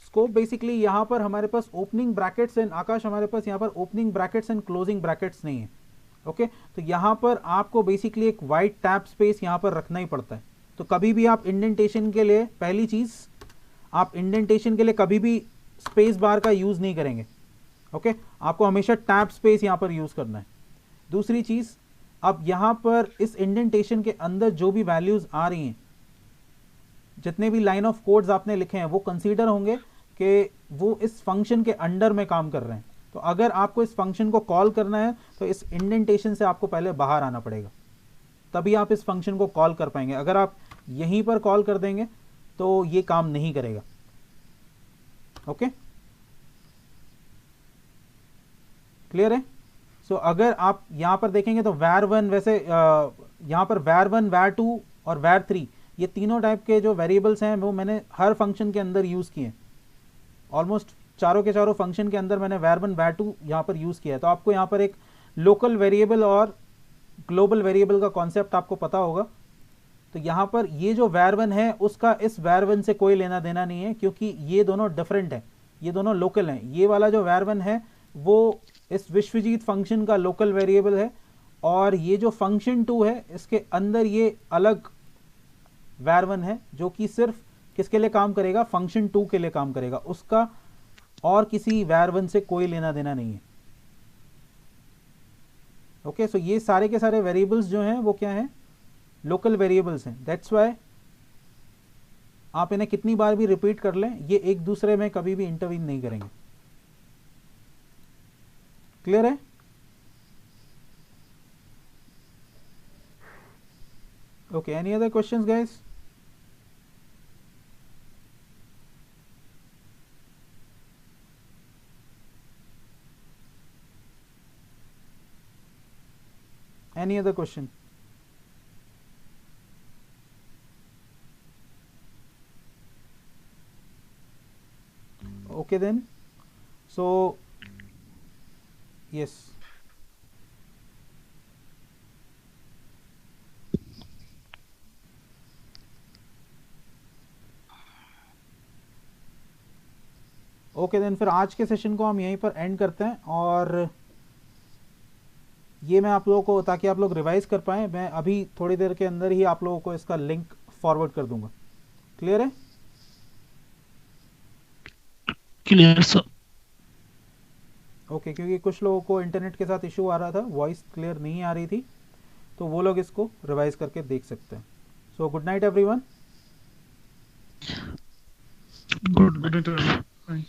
Scope basically यहाँ पर हमारे पास ओपनिंग ब्रैकेट्स एंड, आकाश हमारे पास यहाँ पर opening brackets and closing brackets नहीं है। ओके, तो यहाँ पर आपको बेसिकली एक वाइट टैब स्पेस यहाँ पर रखना ही पड़ता है। तो कभी भी आप इंडेंटेशन के लिए, पहली चीज़ आप इंडेंटेशन के लिए कभी भी स्पेस बार का यूज़ नहीं करेंगे। ओके, आपको हमेशा टैब स्पेस यहाँ पर यूज़ करना है। दूसरी चीज़, अब यहाँ पर इस इंडेंटेशन के अंदर जो भी वैल्यूज़ आ रही हैं, जितने भी लाइन ऑफ कोड्स आपने लिखे हैं, वो कंसीडर होंगे कि वो इस फंक्शन के अंडर में काम कर रहे हैं। तो अगर आपको इस फंक्शन को कॉल करना है तो इस इंडेंटेशन से आपको पहले बाहर आना पड़ेगा, तभी आप इस फंक्शन को कॉल कर पाएंगे। अगर आप यहीं पर कॉल कर देंगे तो ये काम नहीं करेगा। ओके, क्लियर है। सो अगर आप यहाँ पर देखेंगे तो var1, वैसे यहाँ पर var1, var2 और var3, ये तीनों टाइप के जो वेरिएबल्स हैं वो मैंने हर फंक्शन के अंदर यूज़ किए। ऑलमोस्ट चारों के चारों फंक्शन के अंदर मैंने var1, var2 यहाँ पर यूज़ किया है। तो आपको यहाँ पर एक लोकल वेरिएबल और ग्लोबल वेरिएबल का कॉन्सेप्ट आपको पता होगा। तो यहाँ पर ये जो var1 है उसका इस var1 से कोई लेना देना नहीं है, क्योंकि ये दोनों डिफरेंट हैं, ये दोनों लोकल हैं। ये वाला जो var1 है वो इस विश्वजीत फंक्शन का लोकल वेरिएबल है, और ये जो फंक्शन 2 है इसके अंदर ये अलग var1 है जो कि सिर्फ किसके लिए काम करेगा, फंक्शन 2 के लिए काम करेगा, उसका और किसी var1 से कोई लेना देना नहीं है। ओके, सो ये सारे के सारे वेरिएबल्स जो हैं वो क्या हैं, लोकल वेरिएबल्स हैं। दैट्स वाई आप इन्हें कितनी बार भी रिपीट कर लें, ये एक दूसरे में कभी भी इंटरवीन नहीं करेंगे। क्लियर है। Okay, any other questions guys? Any other question? Okay then. So yes. Okay then फिर आज के सेशन को हम यहीं पर एंड करते हैं, और ये मैं आप लोगों को, ताकि आप लोग रिवाइज कर पाएँ, मैं अभी थोड़ी देर के अंदर ही आप लोगों को इसका लिंक फॉरवर्ड कर दूंगा। क्लियर है? Clear sir. ओके, क्योंकि कुछ लोगों को इंटरनेट के साथ इशू आ रहा था, वॉइस क्लियर नहीं आ रही थी, तो वो लोग इसको रिवाइज करके देख सकते हैं। So good night everyone. Good night.